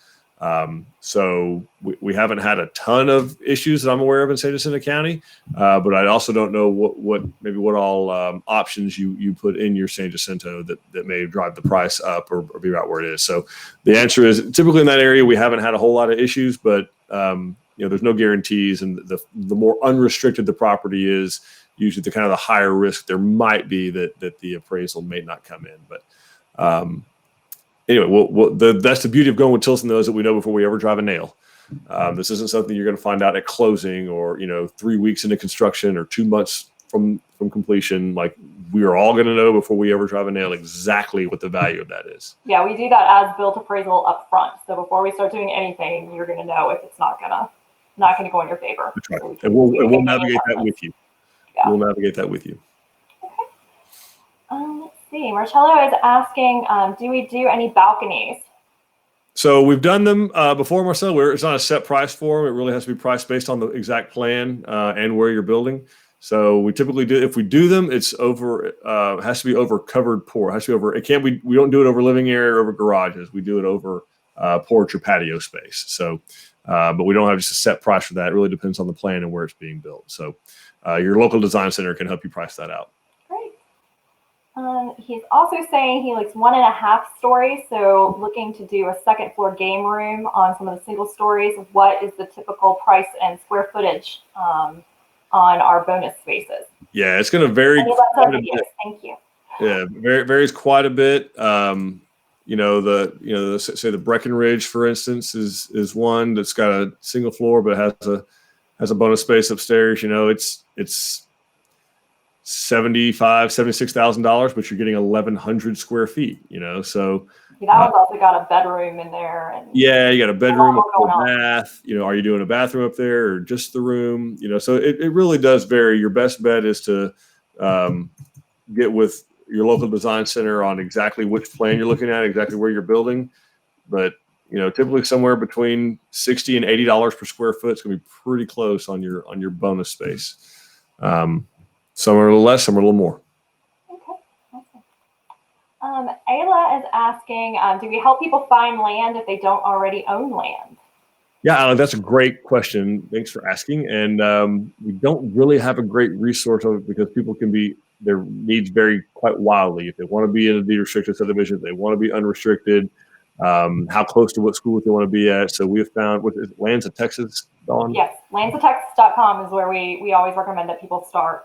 A: So we haven't had a ton of issues that I'm aware of in San Jacinto County, but I also don't know what all options you put in your San Jacinto that may drive the price up or be right where it is. So the answer is typically in that area we haven't had a whole lot of issues, but there's no guarantees, and the more unrestricted the property is, usually the kind of the higher risk there might be that the appraisal may not come in. But anyway, that's the beauty of going with Tilson, though, is that we know before we ever drive a nail. This isn't something you're going to find out at closing or 3 weeks into construction or 2 months from completion. Like, we are all going to know before we ever drive a nail exactly what the value of that is.
B: Yeah, we do that as built appraisal up front. So before we start doing anything, you're going to know if it's not going to go in your favor.
A: That's right. And we'll navigate that with you. Yeah. We'll navigate that with you.
B: Okay. Let's see. Marcello is asking, do we do any balconies?
A: So we've done them before, Marcelo. It's not a set price for them. It really has to be priced based on the exact plan and where you're building. So we typically do, if we do them, it's over, has to be over covered porch. It has to be over, it can't be, we don't do it over living area or over garages. We do it over porch or patio space. So But we don't have just a set price for that. It really depends on the plan and where it's being built. So your local design center can help you price that out.
B: Great. He's also saying he likes 1.5 stories, so looking to do a second floor game room on some of the single stories. What is the typical price and square footage on our bonus spaces?
A: Yeah, it's going to vary.
B: Thank you.
A: Yeah, varies quite a bit. Say the Breckenridge, for instance, is one that's got a single floor but has a bonus space upstairs. It's $76,000, but you're getting 1,100 square feet. So
B: that one's also got a bedroom in there. And
A: yeah, you got a bedroom, a bath. Are you doing a bathroom up there or just the room? So it really does vary. Your best bet is to get with your local design center on exactly which plan you're looking at, exactly where you're building. But typically somewhere between $60 and $80 per square foot. It's going to be pretty close on your bonus space. Some are a little less, some are a little more.
B: Okay. Awesome. Ayla is asking, do we help people find land if they don't already own land?
A: Yeah, that's a great question. Thanks for asking. And we don't really have a great resource of it because people their needs vary quite wildly. If they want to be in a deed restricted subdivision, if they want to be unrestricted, how close to what school they want to be at. So we have found, Lands of Texas, Dawn?
B: Yes, landsofTexas.com is where we always recommend that people start.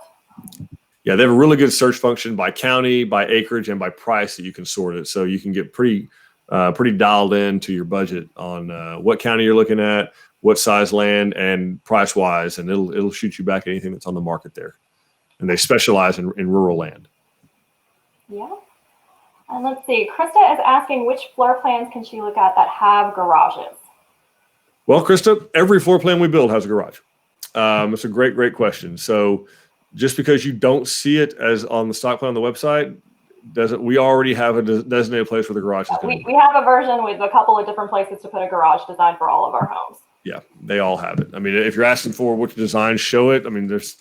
A: Yeah, they have a really good search function by county, by acreage, and by price that you can sort it. So you can get pretty dialed in to your budget on what county you're looking at, what size land, and price wise, and it'll shoot you back anything that's on the market there. And they specialize in rural land.
B: Yeah. And let's see, Krista is asking which floor plans can she look at that have garages?
A: Well, Krista, every floor plan we build has a garage. It's a great question. So just because you don't see it as on the stock plan on the website, we already have a designated place where the garage is going to be.
B: We have a version with a couple of different places to put a garage designed for all of our homes.
A: Yeah, they all have it. I mean, if you're asking for which designs show it, I mean, there's,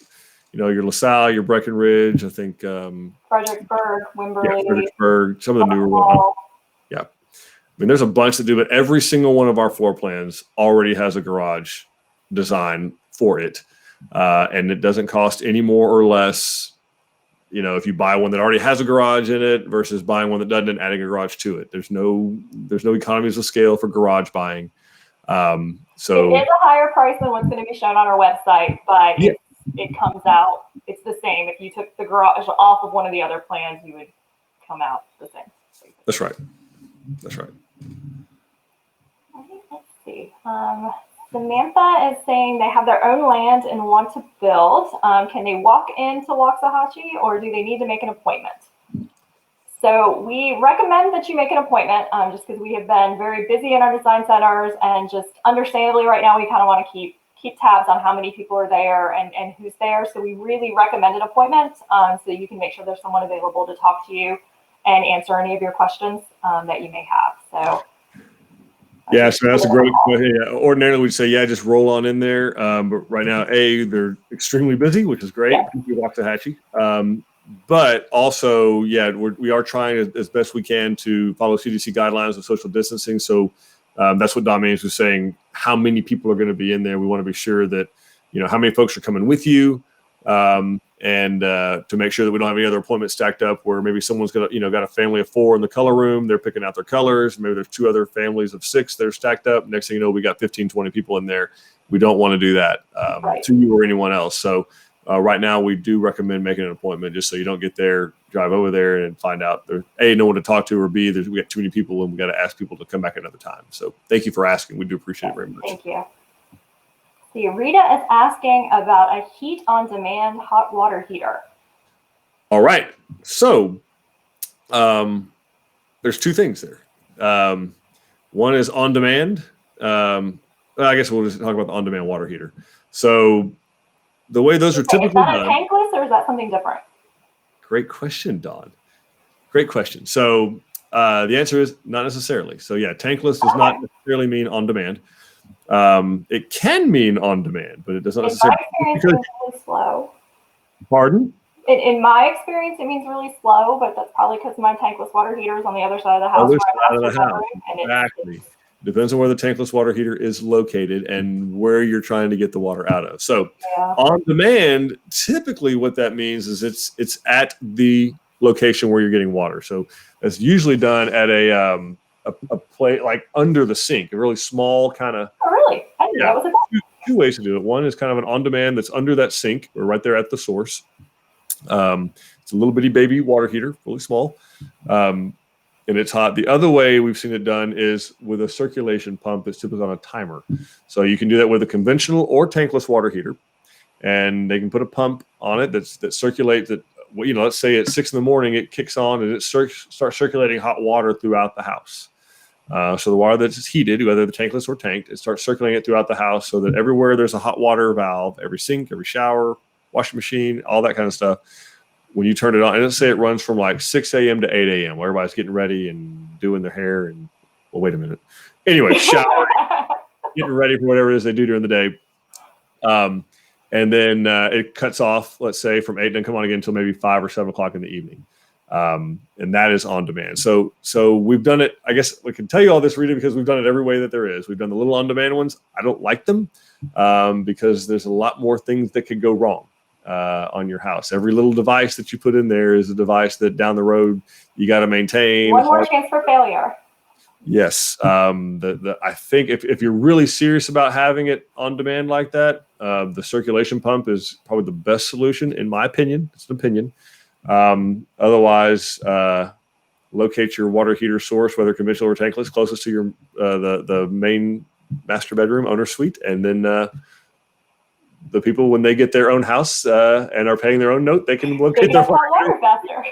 A: your LaSalle, your Breckenridge, I think.
B: Fredericksburg, Wimberley.
A: Yeah, Fredericksburg, some of the newer ones. Yeah. I mean, there's a bunch that do, but every single one of our floor plans already has a garage design for it. And it doesn't cost any more or less, if you buy one that already has a garage in it versus buying one that doesn't and adding a garage to it. There's no economies of scale for garage buying. So
B: it is a higher price than what's going to be shown on our website, but it comes out, it's the same. If you took the garage off of one of the other plans, you would come out the same.
A: That's right.
B: Let's see. Samantha is saying they have their own land and want to build. Can they walk into Waxahachie or do they need to make an appointment? So we recommend that you make an appointment just because we have been very busy in our design centers, and just understandably right now we kind of want to keep tabs on how many people are there and who's there. So we really recommend an appointment so you can make sure there's someone available to talk to you and answer any of your questions that you may have. So
A: yeah, so that's a great question. Yeah, ordinarily we'd say, just roll on in there. But right now, they're extremely busy, which is great.
B: Yeah.
A: You walk to Hatchie. But also, we are trying as best we can to follow CDC guidelines of social distancing. So that's what Don Maines was saying. How many people are going to be in there? We want to be sure that, how many folks are coming with you, and to make sure that we don't have any other appointments stacked up where maybe someone's got a family of 4 in the color room. They're picking out their colors. Maybe there's 2 other families of 6 that are stacked up. Next thing you know, we got 15, 20 people in there. We don't want to do that to you or anyone else. So right now we do recommend making an appointment just so you don't get there, drive over there and find out there's no one to talk to, or B, we got too many people and we got to ask people to come back another time. So thank you for asking. We do appreciate it very much.
B: Thank you. See, Rita is asking about a heat on demand hot water heater.
A: All right. So there's 2 things there. One is on demand. I guess we'll just talk about the on demand water heater. So the way those are typically done. Is that
B: a tankless or is that something different?
A: Great question, Dawn. Great question. So the answer is not necessarily. So tankless does not necessarily mean on demand. It can mean on demand, but it does not necessarily.
B: In my experience, it means really slow.
A: Pardon?
B: In my experience, it means really slow, but that's probably because my tankless water heater is on the other side of the house.
A: Exactly. Depends on where the tankless water heater is located and where you're trying to get the water out of. So on demand, typically what that means is it's at the location where you're getting water. So that's usually done at a plate like under the sink, a really small kind of.
B: Oh, really? I didn't know that was
A: two ways to do it. One is kind of an on demand that's under that sink or right there at the source. It's a little bitty baby water heater, really small. And it's hot. The other way we've seen it done is with a circulation pump that's typically on a timer. So you can do that with a conventional or tankless water heater, and they can put a pump on it that circulates. That let's say at 6 a.m, it kicks on and it starts circulating hot water throughout the house. So the water that's heated, whether the tankless or tanked, it starts circulating it throughout the house, so that everywhere there's a hot water valve, every sink, every shower, washing machine, all that kind of stuff. When you turn it on, and let's say it runs from like 6 a.m. to 8 a.m. where everybody's getting ready and doing their hair and, well, wait a minute. Anyway, shower, getting ready for whatever it is they do during the day. And then it cuts off, let's say, from 8, doesn't come on again until maybe 5 or 7 o'clock in the evening. And that is on demand. So we've done it. I guess we can tell you all this, Rita, because we've done it every way that there is. We've done the little on demand ones. I don't like them because there's a lot more things that could go wrong on your house. Every little device that you put in there is a device that down the road you got to maintain.
B: One more chance for failure.
A: Yes. I think if you're really serious about having it on demand like that, the circulation pump is probably the best solution, in my opinion. It's an opinion. Otherwise, locate your water heater source, whether conventional or tankless, closest to your the main master bedroom owner suite, and then the people, when they get their own house and are paying their own note, they can locate their water
B: faster.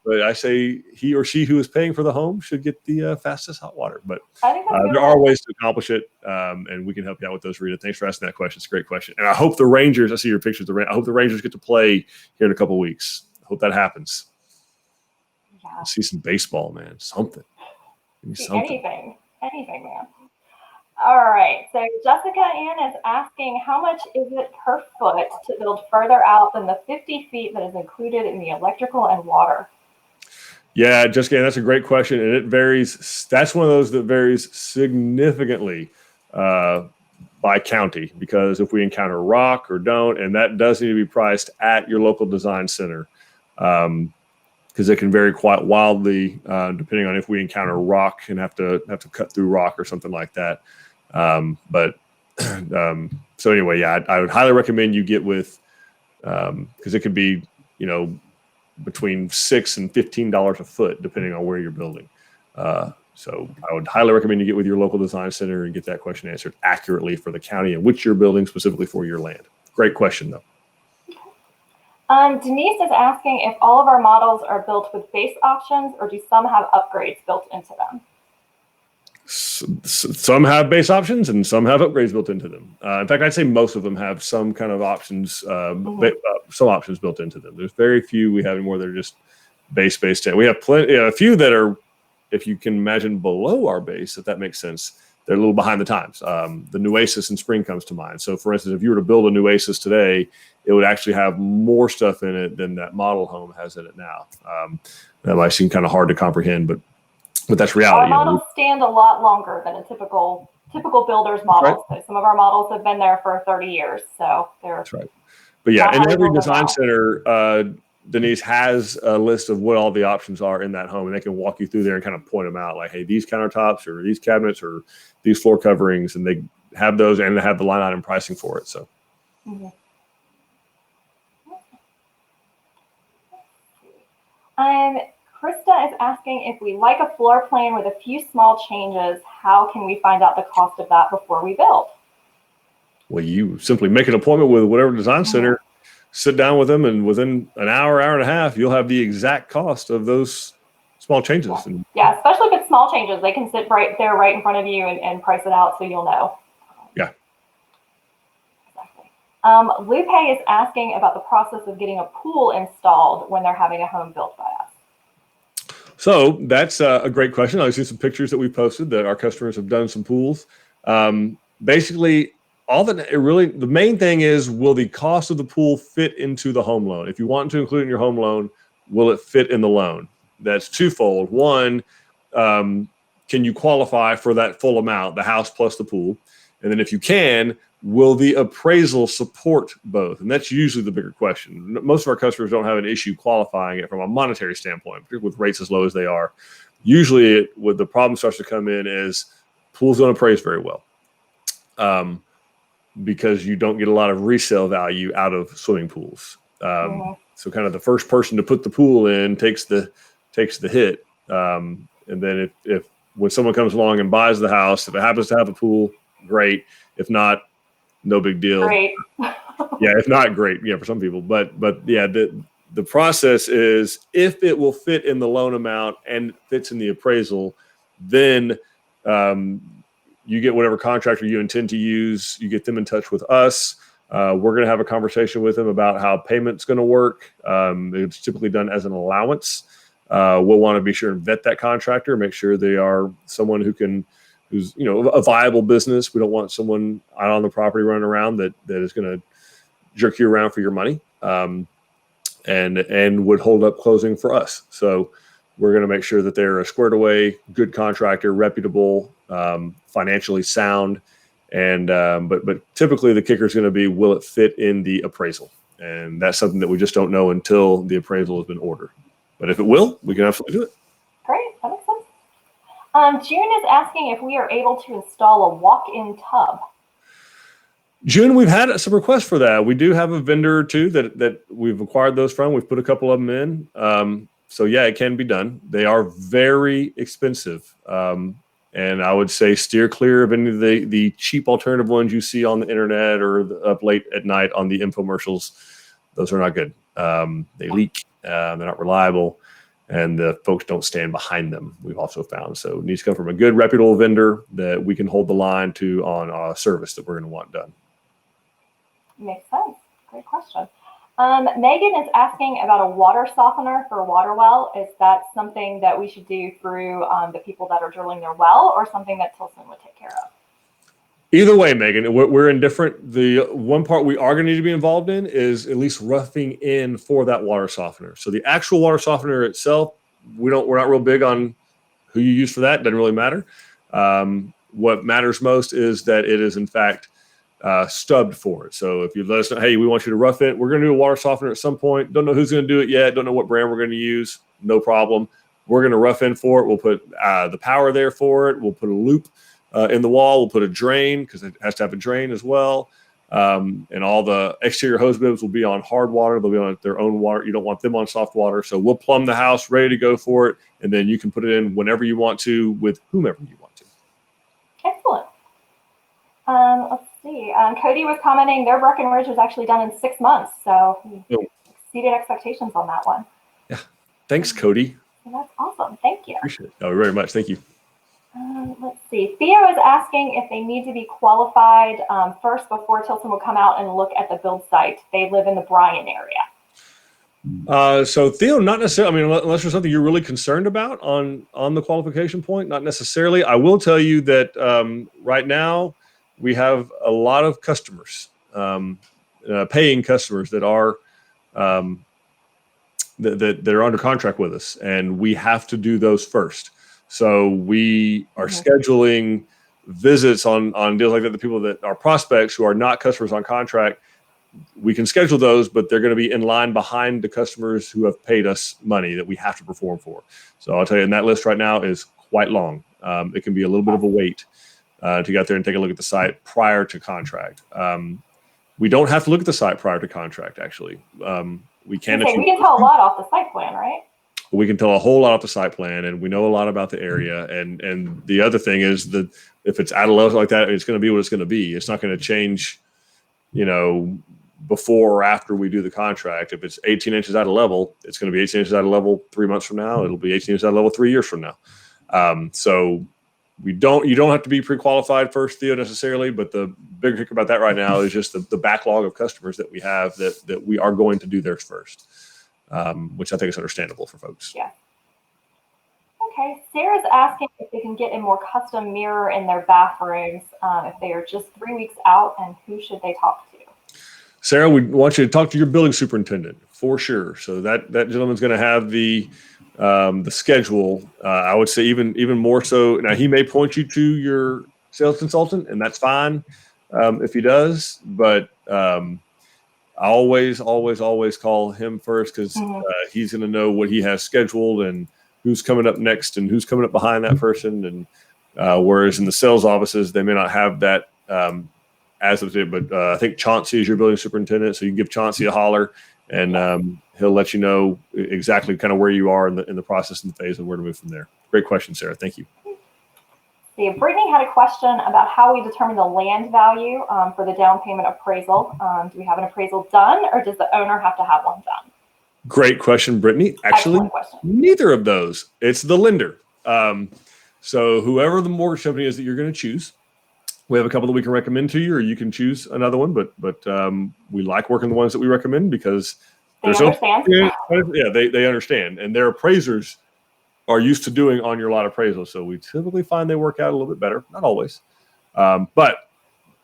A: But I say he or she who is paying for the home should get the fastest hot water. But
B: I think
A: there are ways to accomplish it, and we can help you out with those, Rita. Thanks for asking that question. It's a great question. And I hope the Rangers, I see your pictures, I hope the Rangers get to play here in a couple of weeks. I hope that happens. Yeah. See some baseball, man. Something.
B: Anything, man. All right. So Jessica Ann is asking, how much is it per foot to build further out than the 50 feet that is included in the electrical and water?
A: Yeah, Jessica Ann, that's a great question. And it varies. That's one of those that varies significantly by county, because if we encounter rock or don't, and that does need to be priced at your local design center, because it can vary quite wildly depending on if we encounter rock and have to cut through rock or something like that. So anyway, yeah, I would highly recommend you get with, because it could be, between $6 and $15 a foot, depending on where you're building. So I would highly recommend you get with your local design center and get that question answered accurately for the county in which you're building, specifically for your land. Great question, though.
B: Denise is asking if all of our models are built with base options, or do some have upgrades built into them?
A: Some have base options and some have upgrades built into them. In fact, I'd say most of them have some kind of options, some options built into them. There's very few we have anymore that are just base. We have plenty, a few that are, if you can imagine, below our base, if that makes sense. They're a little behind the times. The Nuesis in spring comes to mind. So, for instance, if you were to build a Nuesis today, it would actually have more stuff in it than that model home has in it now. That might seem kind of hard to comprehend, but that's reality.
B: Our models stand a lot longer than a typical builder's models. Right. So some of our models have been there for 30 years. So
A: that's right. But yeah, in every design center, Denise has a list of what all the options are in that home, and they can walk you through there and kind of point them out, like, hey, these countertops or these cabinets or these floor coverings, and they have those and they have the line item pricing for it. So.
B: Mm-hmm. Krista is asking, if we like a floor plan with a few small changes, how can we find out the cost of that before we build?
A: Well, you simply make an appointment with whatever design center, sit down with them, and within an hour and a half, you'll have the exact cost of those small changes.
B: Yeah, especially if it's small changes. They can sit right there, right in front of you, and price it out so you'll know.
A: Yeah.
B: Exactly. Lupe is asking about the process of getting a pool installed when they're having a home built by us.
A: So that's a great question. I've seen some pictures that we posted that our customers have done some pools. Basically, the main thing is, will the cost of the pool fit into the home loan? If you want to include it in your home loan, will it fit in the loan? That's twofold. One, can can you qualify for that full amount, the house plus the pool? And then if you can, will the appraisal support both? And that's usually the bigger question. Most of our customers don't have an issue qualifying it from a monetary standpoint, particularly with rates as low as they are. Usually what the problem starts to come in is pools don't appraise very well, because you don't get a lot of resale value out of swimming pools. So kind of the first person to put the pool in takes the hit. And then if when someone comes along and buys the house, if it happens to have a pool, great. If not, no big deal.
B: Great.
A: Yeah, if not, great. Yeah, for some people. But yeah, the process is if it will fit in the loan amount and fits in the appraisal, then you get whatever contractor you intend to use. You get them in touch with us. We're going to have a conversation with them about how payment's going to work. It's typically done as an allowance. We'll want to be sure and vet that contractor, make sure they are someone who's a viable business. We don't want someone out on the property running around that is going to jerk you around for your money, and would hold up closing for us. So we're going to make sure that they're a squared away, good contractor, reputable, financially sound. And but typically the kicker is going to be, will it fit in the appraisal? And that's something that we just don't know until the appraisal has been ordered. But if it will, we can absolutely do it.
B: Great, that makes sense. June is asking if we are able to install a walk-in tub.
A: June, we've had some requests for that. We do have a vendor or two that we've acquired those from. We've put a couple of them in. So yeah, it can be done. They are very expensive. And I would say steer clear of any of the cheap alternative ones you see on the internet or up late at night on the infomercials. Those are not good. They leak. They're not reliable, and the folks don't stand behind them. We've also found. So it needs to come from a good, reputable vendor that we can hold the line to on a service that we're going to want done.
B: Makes sense. Great question. Megan is asking about a water softener for a water well. Is that something that we should do through the people that are drilling their well, or something that Tilson would take care of?
A: Either way, Megan, we're indifferent. The one part we are going to need to be involved in is at least roughing in for that water softener. So the actual water softener itself, we're not real big on who you use for that. It doesn't really matter. What matters most is that it is in fact stubbed for it. So if you let us know, hey, we want you to rough it, we're going to do a water softener at some point. Don't know who's going to do it yet. Don't know what brand we're going to use. No problem. We're going to rough in for it. We'll put the power there for it. We'll put a loop in the wall. We'll put a drain because it has to have a drain as well. And all the exterior hose bibs will be on hard water. They'll be on their own water. You don't want them on soft water. So we'll plumb the house, ready to go for it. And then you can put it in whenever you want to with whomever you want to.
B: Excellent. Let's see. Cody was commenting their Breckenridge was actually done in 6 months. So we exceeded expectations on that one.
A: Yeah. Thanks, Cody.
B: So that's awesome. Thank you.
A: Appreciate it. Oh, very much. Thank you.
B: Let's see. Theo is asking if they need to be qualified first before Tilson will come out and look at the build site. They live in the Bryan area.
A: So Theo, not necessarily. I mean, unless there's something you're really concerned about on the qualification point, not necessarily. I will tell you that right now we have a lot of customers, paying customers that are that are under contract with us, and we have to do those first. So we are scheduling visits on deals like that. The people that are prospects who are not customers on contract, we can schedule those, but they're going to be in line behind the customers who have paid us money that we have to perform for. So I'll tell you, and that list right now is quite long. It can be a little bit of a wait to get out there and take a look at the site prior to contract. We don't have to look at the site prior to contract, actually. We can.
B: We can tell a lot off the site plan, right?
A: We can tell a whole lot off the site plan, and we know a lot about the area. And the other thing is that if it's at a level like that, it's going to be what it's going to be. It's not going to change, before or after we do the contract. If it's 18 inches out of level, it's going to be 18 inches out of level 3 months from now. It'll be 18 inches out of level 3 years from now. So you don't have to be pre-qualified first, Theo, necessarily. But the big kicker about that right now is just the backlog of customers that we have that we are going to do theirs first. Which I think is understandable for folks.
B: Yeah. Okay. Sarah's asking if they can get a more custom mirror in their bathrooms if they are just 3 weeks out, and who should they talk to?
A: Sarah, we want you to talk to your building superintendent for sure. So that gentleman's going to have the the schedule. I would say even more so. Now, he may point you to your sales consultant, and that's fine if he does. But I always call him first, because he's going to know what he has scheduled and who's coming up next and who's coming up behind that person. And whereas in the sales offices, they may not have that as of today. But I think Chauncey is your building superintendent, so you can give Chauncey a holler, and he'll let you know exactly kind of where you are in the process and the phase and where to move from there. Great question, Sarah. Thank you.
B: See, Brittany had a question about how we determine the land value for the down payment appraisal. Do we have an appraisal done, or does the owner have to have one done?
A: Great question, Brittany. Actually, neither of those. It's the lender. So whoever the mortgage company is that you're going to choose, we have a couple that we can recommend to you, or you can choose another one. But we like working the ones that we recommend because
B: they understand.
A: They understand, and their appraisers are used to doing on your lot appraisals. So we typically find they work out a little bit better, not always. But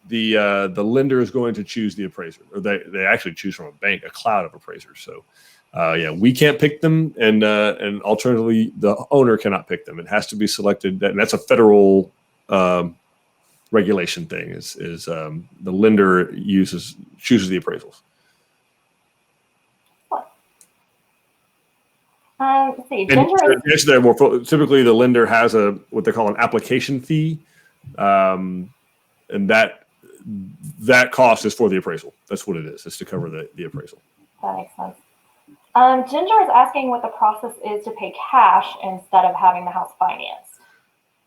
A: the lender is going to choose the appraiser, or they actually choose from a bank, a cloud of appraisers. So we can't pick them, and alternatively, the owner cannot pick them. It has to be selected, and that's a federal regulation thing. Is the lender chooses the appraisals.
B: Let's see. Ginger
A: typically, the lender has what they call an application fee, and that cost is for the appraisal. That's what it is. It's to cover the appraisal.
B: That makes sense. Ginger is asking what the process is to pay cash instead of having the house financed.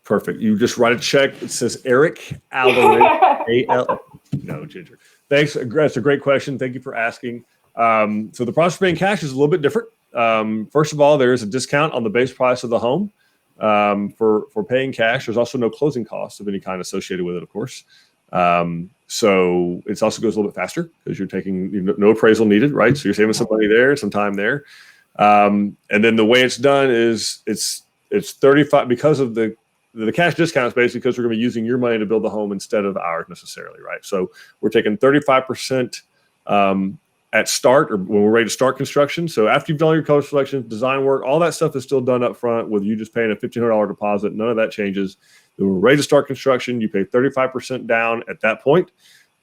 A: Perfect. You just write a check. It says Eric Alvarez, A-L. No, Ginger. Thanks. That's a great question. Thank you for asking. So the process of paying cash is a little bit different. First of all, there is a discount on the base price of the home for paying cash. There's also no closing costs of any kind associated with it, of course. So it also goes a little bit faster because you're taking no appraisal needed, right? So you're saving some money there, some time there. And then the way it's done is it's 35 because of the cash discount is basically because we're going to be using your money to build the home instead of ours necessarily, right? So we're taking 35% at start, or when we're ready to start construction. So after you've done your color selection, design work, all that stuff is still done up front with you just paying a $1,500 deposit. None of that changes. When we're ready to start construction, you pay 35% down at that point,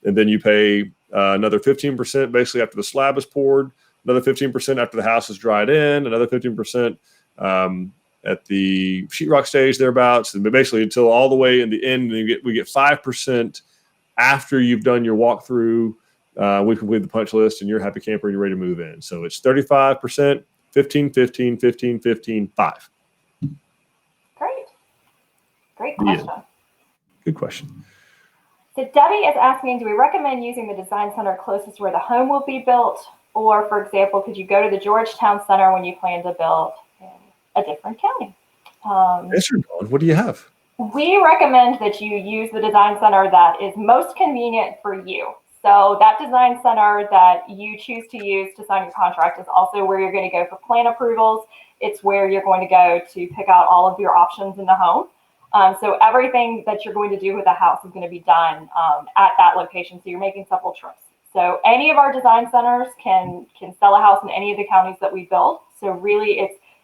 A: and then you pay another 15% basically after the slab is poured, another 15% after the house is dried in, another 15% at the sheetrock stage thereabouts, and basically until all the way in the end, we get 5% after you've done your walkthrough. We complete the punch list, and you're a happy camper and you're ready to move in. So it's 35%, 15, 15, 15, 15, 5.
B: Great question.
A: Yeah. Good question.
B: So Debbie is asking, do we recommend using the design center closest where the home will be built? Or, for example, could you go to the Georgetown Center when you plan to build in a different county?
A: What do you have?
B: We recommend that you use the design center that is most convenient for you. So that design center that you choose to use to sign your contract is also where you're going to go for plan approvals. It's where you're going to go to pick out all of your options in the home. So everything that you're going to do with the house is going to be done at that location. So you're making several trips. So any of our design centers can sell a house in any of the counties that we build. So really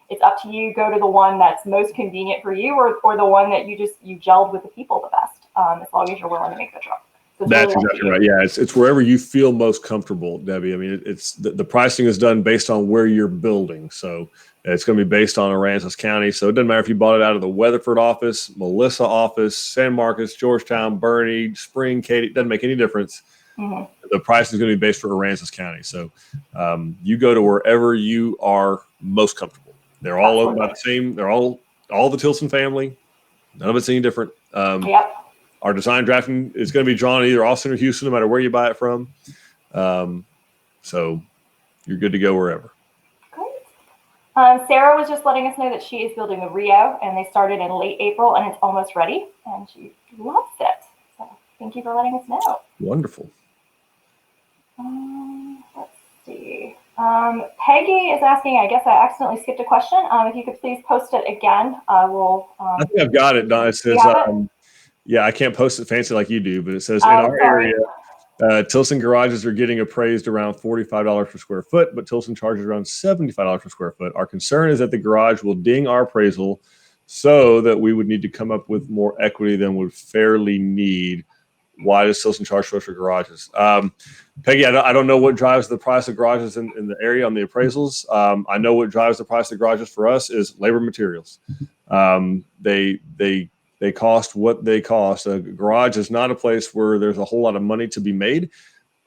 B: it's up to you. Go to the one that's most convenient for you, or the one that you gelled with the people the best, as long as you're willing to make the trip. So
A: that's really exactly right. Yeah, it's wherever you feel most comfortable, Debbie. I mean, it's the pricing is done based on where you're building. So it's going to be based on Aransas County. So it doesn't matter if you bought it out of the Weatherford office, Melissa office, San Marcos, Georgetown, Bernie, Spring, Katy. It doesn't make any difference. Mm-hmm. The price is going to be based for Aransas County. So you go to wherever you are most comfortable. They're all owned by the same. They're all the Tilson family. None of it's any different.
B: Yep.
A: Our design drafting is going to be drawn either Austin or Houston, no matter where you buy it from. So you're good to go wherever.
B: Sarah was just letting us know that she is building a Rio, and they started in late April, and it's almost ready, and she loves it. So thank you for letting us know.
A: Wonderful.
B: Let's see. Peggy is asking, I guess I accidentally skipped a question. If you could please post it again, I will.
A: I think I've got it, Don. It says, yeah, I can't post it fancy like you do, but it says, in our area, Tilson garages are getting appraised around $45 per square foot, but Tilson charges around $75 per square foot. Our concern is that the garage will ding our appraisal so that we would need to come up with more equity than we fairly need. Why does Tilson charge for garages? Peggy, I don't know what drives the price of garages in the area on the appraisals. I know what drives the price of garages for us is labor materials. They cost what they cost. A garage is not a place where there's a whole lot of money to be made.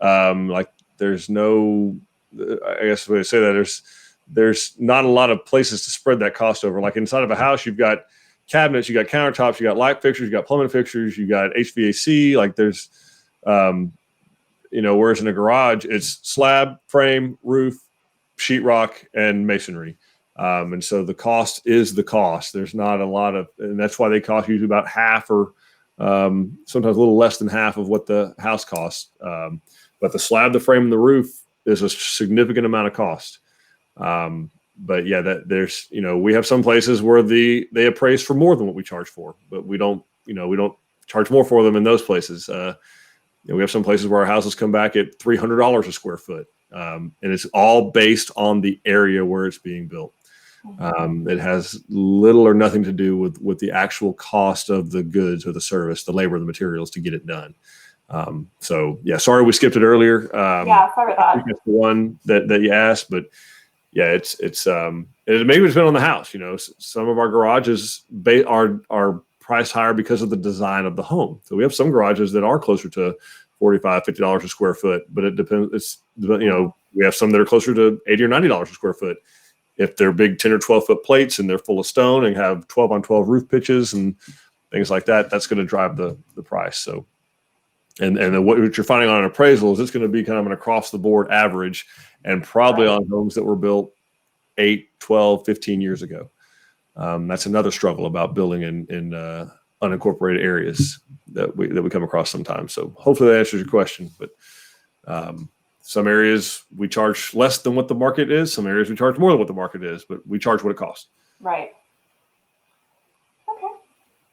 A: Like there's no, I guess when I say that there's not a lot of places to spread that cost over. Like inside of a house, you've got cabinets, you got countertops, you got light fixtures, you got plumbing fixtures, you got HVAC. Like there's, whereas in a garage, it's slab, frame, roof, sheetrock, and masonry. And so the cost is the cost. There's not a lot of, and that's why they cost usually about half or sometimes a little less than half of what the house costs. But the slab, the frame, and the roof is a significant amount of cost. But yeah, there's, we have some places where they appraise for more than what we charge for, but we don't charge more for them in those places. We have some places where our houses come back at $300 a square foot. And it's all based on the area where it's being built. It has little or nothing to do with the actual cost of the goods or the service, the labor, the materials to get it done. So yeah, sorry we skipped it earlier.
B: Yeah, sorry about that.
A: That's the one that you asked, but yeah, it's it maybe it's been on the house. Some of our garages are priced higher because of the design of the home. So we have some garages that are closer to $45, $50 a square foot, but it depends. We have some that are closer to $80 or $90 a square foot. If they're big 10 or 12 foot plates and they're full of stone and have 12 on 12 roof pitches and things like that, that's going to drive the price. So, and then what you're finding on an appraisal is it's going to be kind of an across the board average and probably on homes that were built 8, 12, 15 years ago. That's another struggle about building in unincorporated areas that we come across sometimes. So hopefully that answers your question, but some areas we charge less than what the market is. Some areas we charge more than what the market is, but we charge what it costs.
B: Right. Okay.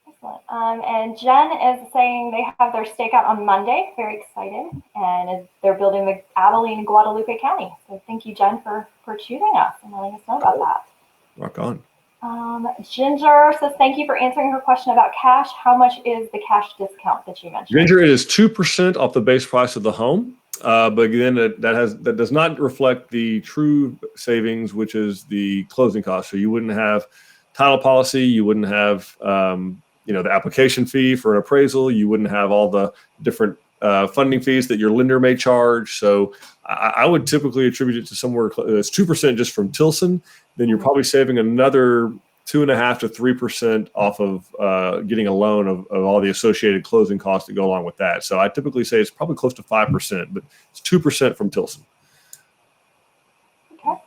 B: Excellent. And Jen is saying they have their stakeout on Monday. Very excited. And they're building the Abilene, Guadalupe County. So thank you, Jen, for choosing us and letting us know about that.
A: Rock on.
B: Ginger says, thank you for answering her question about cash. How much is the cash discount that you mentioned?
A: Ginger, it is 2% off the base price of the home. But again, that does not reflect the true savings, which is the closing cost. So you wouldn't have title policy, you wouldn't have the application fee for an appraisal, you wouldn't have all the different funding fees that your lender may charge. So I would typically attribute it to somewhere it's 2% just from Tilson. Then you're probably saving another 2.5% to 3% off of getting a loan of all the associated closing costs that go along with that. So I typically say it's probably close to 5%, but it's 2% from Tilson.
B: Okay.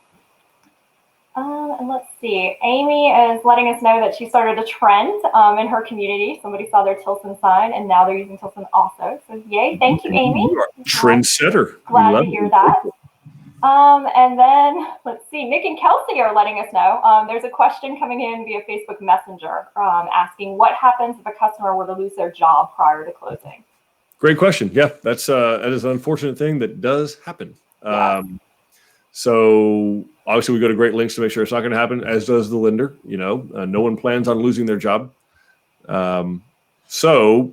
B: And let's see. Amy is letting us know that she started a trend in her community. Somebody saw their Tilson sign, and now they're using Tilson also. So yay! Thank you, Amy.
A: You are a trendsetter.
B: Glad to hear that. And then let's see, Nick and Kelsey are letting us know. There's a question coming in via Facebook Messenger asking what happens if a customer were to lose their job prior to closing.
A: Great question. Yeah, that is an unfortunate thing that does happen.
B: Yes.
A: So obviously we go to great lengths to make sure it's not going to happen, as does the lender. No one plans on losing their job. So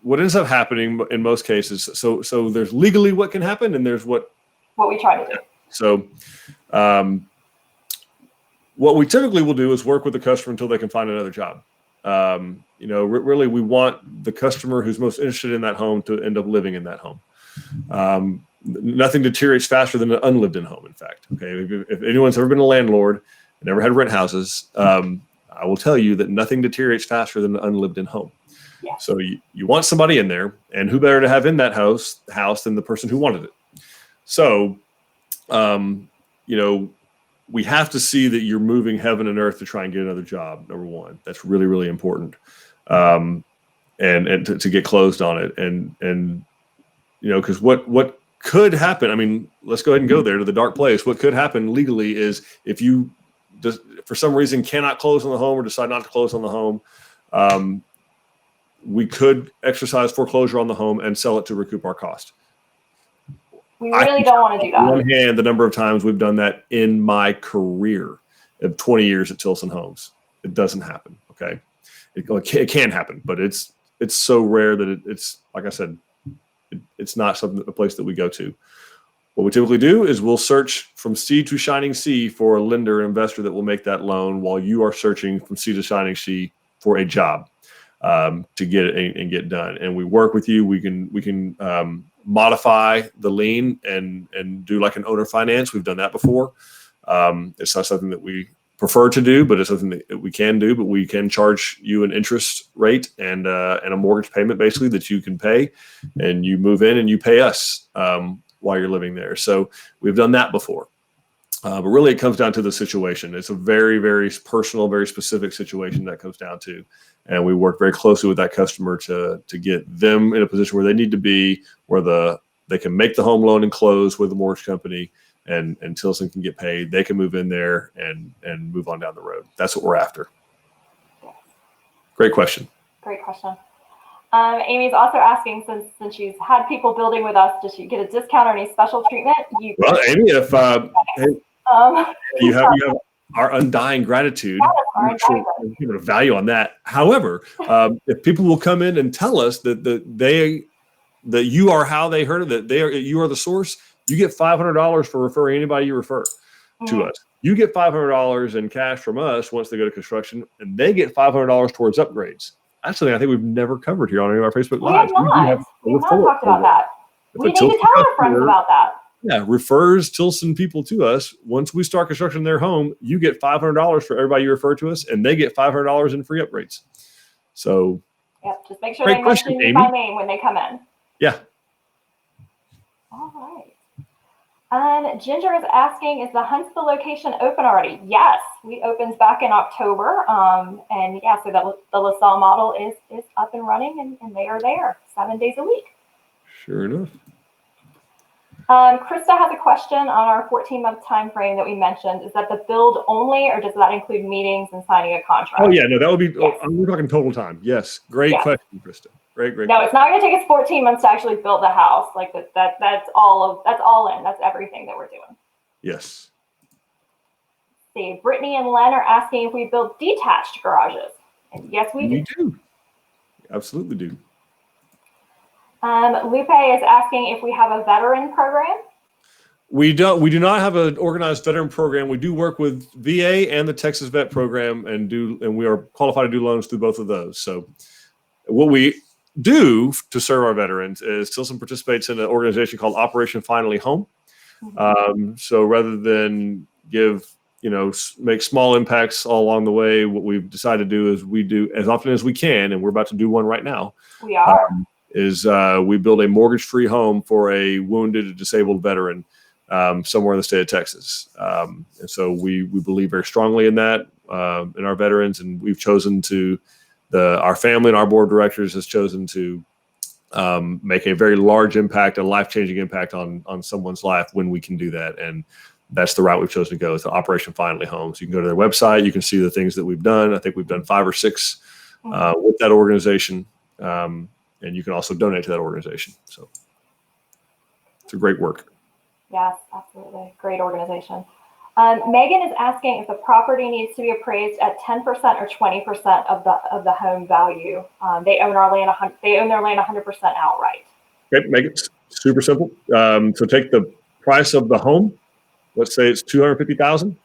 A: what ends up happening in most cases, so there's legally what can happen and there's what
B: we try to do.
A: So what we typically will do is work with the customer until they can find another job. Really we want the customer who's most interested in that home to end up living in that home. Nothing deteriorates faster than an unlived in home, in fact. Okay, if anyone's ever been a landlord and ever had rent houses, I will tell you that nothing deteriorates faster than an unlived in home.
B: Yeah.
A: So you want somebody in there, and who better to have in that house than the person who wanted it. So, we have to see that you're moving heaven and earth to try and get another job. Number one, that's really, really important. And to get closed on it. And because what could happen, I mean, let's go ahead and go there to the dark place. What could happen legally is if you just, for some reason, cannot close on the home or decide not to close on the home, we could exercise foreclosure on the home and sell it to recoup our cost.
B: We really don't want to do that.
A: On one hand, the number of times we've done that in my career of 20 years at Tilson Homes, it doesn't happen. Okay, it can happen, but it's so rare that it's like I said, it's not a place that we go to. What we typically do is we'll search from sea to shining sea for a lender or investor that will make that loan while you are searching from sea to shining sea for a job to get it and get done. And we work with you. We can modify the lien and do like an owner finance. We've done that before. It's not something that we prefer to do, but it's something that we can do. But we can charge you an interest rate and a mortgage payment basically that you can pay, and you move in and you pay us while you're living there. So we've done that before. But really it comes down to the situation. It's a very, very personal, very specific situation that comes down to. And we work very closely with that customer to get them in a position where they need to be, where they can make the home loan and close with the mortgage company, and Tilson can get paid. They can move in there and move on down the road. That's what we're after. Great question.
B: Great question. Amy's also asking, since she's had people building with us, does she get a discount or any special treatment?
A: Well, Amy, if you have our undying gratitude, I'm sure we'll give it a value on that. However, if people will come in and tell us that you are how they heard of it, you are the source, you get $500 for referring anybody you refer to us. You get $500 in cash from us once they go to construction, and they get $500 towards upgrades. That's something I think we've never covered here on any of our Facebook Lives.
B: We have not talked about that. We need to tell our friends about that.
A: Yeah, refers Tilson people to us. Once we start construction in their home, you get $500 for everybody you refer to us, and they get $500 in free upgrades. So,
B: yep, just make sure they mention you by name when they come in.
A: Yeah.
B: All right. Ginger is asking, is the Huntsville location open already? Yes, we opened back in October. And yeah, so the LaSalle model is up and running, and they are there 7 days a week.
A: Sure enough.
B: Krista has a question on our 14-month time frame that we mentioned. Is that the build only, or does that include meetings and signing a contract?
A: Oh yeah, no, that would be. Yes. We're talking total time. Yes, great question, Krista. Great.
B: No, it's not going to take us 14 months to actually build the house. Like that's all in. That's everything that we're doing.
A: Yes.
B: See, Brittany and Len are asking if we build detached garages. And yes, we do.
A: We do. Absolutely do.
B: Lupe is asking if we have a veteran program.
A: We do not have an organized veteran program. We do work with VA and the Texas Vet program, and we are qualified to do loans through both of those. So what we do to serve our veterans is Tilson participates in an organization called Operation Finally Home. So rather than make small impacts all along the way, what we've decided to do is we do as often as we can, and we're about to do one right now.
B: We are.
A: We build a mortgage-free home for a wounded or disabled veteran somewhere in the state of Texas. And so we believe very strongly in that, in our veterans, and we've chosen to, our family and our board of directors has chosen to make a very large impact, a life-changing impact on someone's life when we can do that. And that's the route we've chosen to go, to Operation Finally Home. So you can go to their website, you can see the things that we've done. I think we've done 5 or 6 with that organization. And you can also donate to that organization. So it's a great work.
B: Yes, absolutely. Great organization. Megan is asking if the property needs to be appraised at 10% or 20% of the home value. They own their land 100% outright.
A: Okay, Megan, it's super simple. So take the price of the home. Let's say it's $250,000,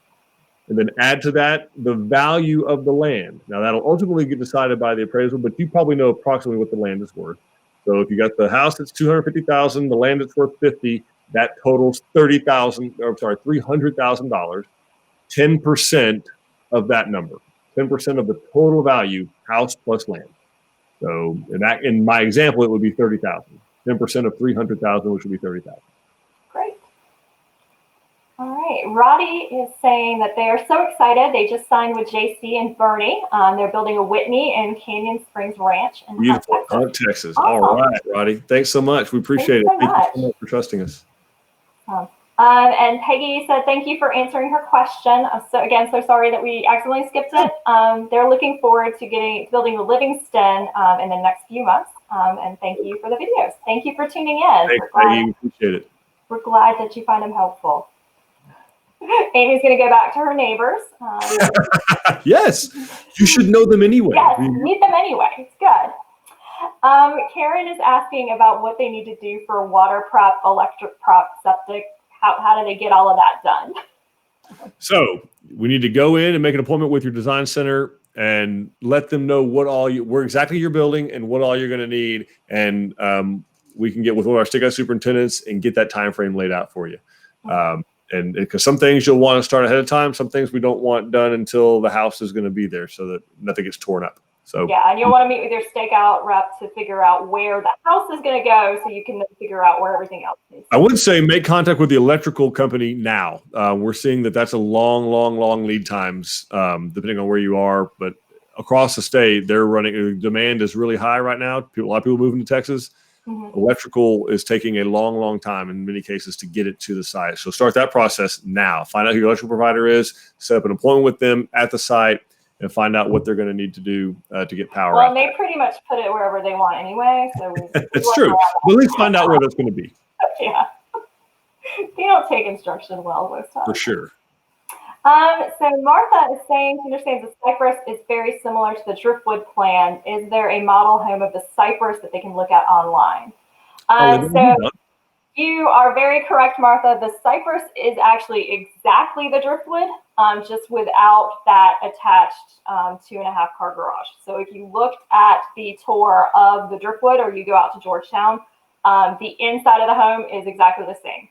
A: and then add to that the value of the land. Now that'll ultimately get decided by the appraisal, but you probably know approximately what the land is worth. So if you got the house that's $250,000, the land that's worth $50,000, that totals $300,000. 10% of that number, 10% of the total value, house plus land. So in my example, it would be $30,000. 10% of $300,000, which would be $30,000.
B: Great. All right. Roddy is saying that they are so excited. They just signed with JC and Bernie. They're building a Whitney in Canyon Springs Ranch in
A: Beautiful. Texas. Awesome. All right, Roddy. Thanks so much. We appreciate it. Thank you so much for trusting us.
B: And Peggy said, thank you for answering her question. So sorry that we accidentally skipped it. They're looking forward to building the Livingston in the next few months. And thank you for the videos. Thank you for tuning in.
A: Thanks, Peggy. We appreciate it.
B: We're glad that you find them helpful. Amy's going to go back to her neighbors.
A: Yes, you should know them anyway.
B: Yes, meet them anyway. It's good. Karen is asking about what they need to do for water prep, electric prep, septic. How do they get all of that done?
A: So we need to go in and make an appointment with your design center and let them know where exactly you're building and what all you're going to need. And we can get with one of our stick-out superintendents and get that time frame laid out for you. And because some things you'll want to start ahead of time, some things we don't want done until the house is going to be there so that nothing gets torn up. So
B: yeah, and you'll want to meet with your stakeout rep to figure out where the house is going to go so you can figure out where everything else is.
A: I would say make contact with the electrical company now. We're seeing that's a long lead times, depending on where you are. But across the state, demand is really high right now. A lot of people moving to Texas. Mm-hmm. Electrical is taking a long time in many cases to get it to the site. So start that process now. Find out who your electrical provider is, set up an appointment with them at the site, and find out what they're going to need to do to get power.
B: Well, and they pretty much put it wherever they want anyway. So
A: it's true. But at least find out where that's going to be.
B: Yeah. They don't take instruction well most times.
A: For sure.
B: So Martha is saying she understands the cypress is very similar to the driftwood plan. Is there a model home of the cypress that they can look at online? So you are very correct, Martha. The cypress is actually exactly the driftwood, just without that attached 2.5-car garage. So if you looked at the tour of the driftwood or you go out to Georgetown, the inside of the home is exactly the same.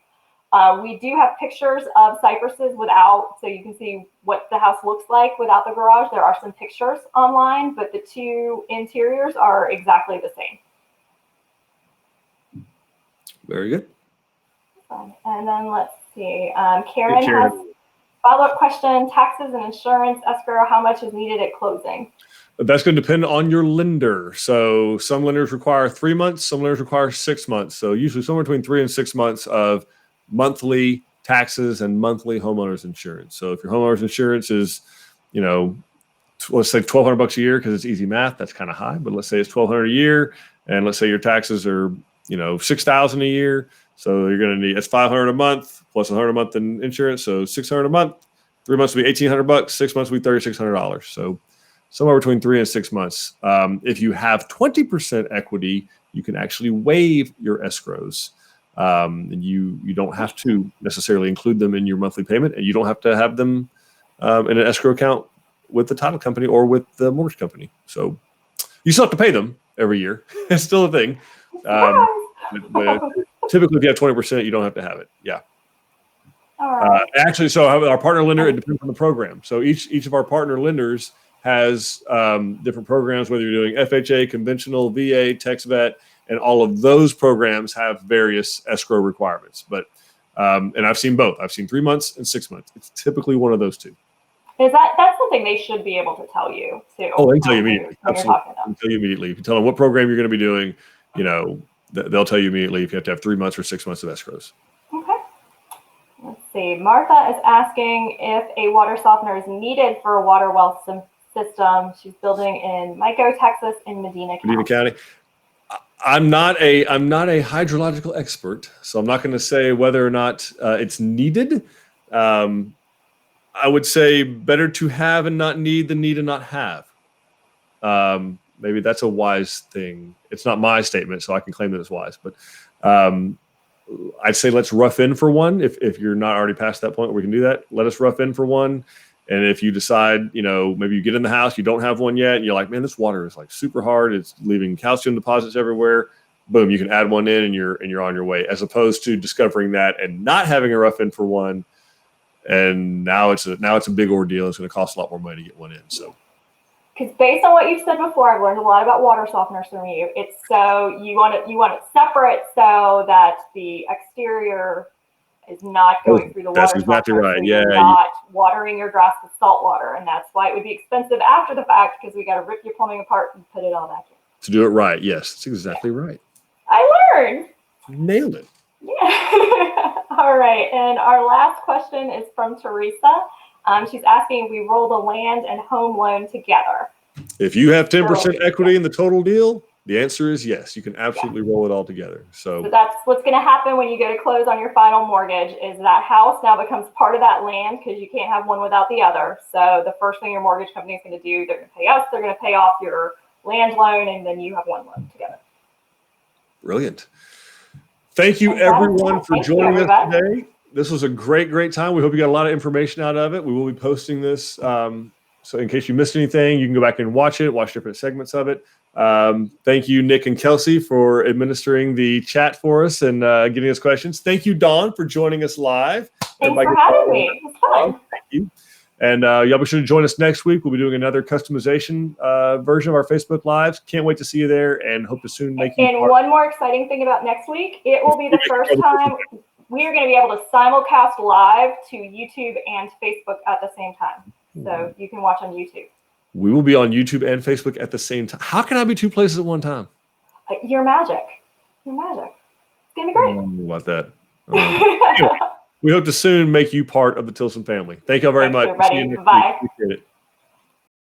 B: We do have pictures of cypresses without, so you can see what the house looks like without the garage. There are some pictures online, but the two interiors are exactly the same.
A: Very good.
B: And then let's see. Karen has a follow-up question. Taxes and insurance, escrow, how much is needed at closing?
A: That's going to depend on your lender. So some lenders require 3 months, some lenders require 6 months. So usually somewhere between 3 and 6 months of monthly taxes and monthly homeowners insurance. So if your homeowners insurance is, let's say $1,200 a year because it's easy math, that's kind of high, but let's say it's $1,200 a year, and let's say your taxes are, $6,000 a year. So you're going to need, it's $500 a month plus $100 a month in insurance. So $600 a month, 3 months would be $1,800, 6 months would be $3,600. So somewhere between 3 and 6 months. If you have 20% equity, you can actually waive your escrows. And you don't have to necessarily include them in your monthly payment, and you don't have to have them in an escrow account with the title company or with the mortgage company. So you still have to pay them every year. It's still a thing. But typically, if you have 20%, you don't have to have it. Yeah.
B: All right.
A: Actually, so our partner lender, it depends on the program. So each of our partner lenders has different programs, whether you're doing FHA, conventional, VA, tax vet, and all of those programs have various escrow requirements. But and I've seen both. I've seen 3 months and 6 months. It's typically one of those two.
B: That's something they should be able to tell you too?
A: Oh, they can tell you immediately. Absolutely, they can tell you immediately. If you tell them what program you're going to be doing, they'll tell you immediately if you have to have 3 months or 6 months of escrows.
B: Okay. Let's see. Martha is asking if a water softener is needed for a water well system. She's building in Mico, Texas, in Medina County.
A: I'm not a hydrological expert, so I'm not going to say whether or not it's needed. I would say better to have and not need than need and not have. Maybe that's a wise thing. It's not my statement, so I can claim that it's wise. But I'd say let's rough in for one. If you're not already past that point where we can do that, let us rough in for one. And if you decide, maybe you get in the house, you don't have one yet, and you're like, man, this water is like super hard. It's leaving calcium deposits everywhere. Boom, you can add one in and you're on your way, as opposed to discovering that and not having a rough in for one. And now it's a big ordeal. It's going to cost a lot more money to get one in. So,
B: because based on what you've said before, I've learned a lot about water softeners from you. It's so you want it separate so that the exterior is not going through the water.
A: That's exactly right.
B: So
A: yeah.
B: You're not watering your grass with salt water. And that's why it would be expensive after the fact, because we got to rip your plumbing apart and put it all back in.
A: To do it right. Yes, that's exactly right.
B: I learned.
A: Nailed it.
B: Yeah. All right. And our last question is from Teresa. She's asking if we roll the land and home loan together.
A: If you have 10% equity in the total deal, The answer is yes. You can absolutely roll it all together.
B: So that's what's going to happen when you go to close on your final mortgage is that house now becomes part of that land because you can't have one without the other. So the first thing your mortgage company is going to do, they're going to pay us, they're going to pay off your land loan, and then you have one loan together.
A: Brilliant. Thank you, everyone, for joining us today. This was a great time. We hope you got a lot of information out of it. We will be posting this. So in case you missed anything, you can go back and watch it, watch different segments of it. Thank you, Nick and Kelsey, for administering the chat for us and giving us questions. Thank you, Dawn, for joining us live.
B: Thanks for having me. It was fun.
A: Thank you. And y'all be sure to join us next week. We'll be doing another customization version of our Facebook Lives. Can't wait to see you there and hope to soon make you
B: And one more exciting thing about next week, it will be the first time we are going to be able to simulcast live to YouTube and Facebook at the same time. So you can watch on YouTube.
A: We will be on YouTube and Facebook at the same time. How can I be two places at one time?
B: You're magic. You're magic. It's going to be great.
A: I don't know about that. Anyway, we hope to soon make you part of the Tilson family. Thank you all very much.
B: Bye.
A: Appreciate it.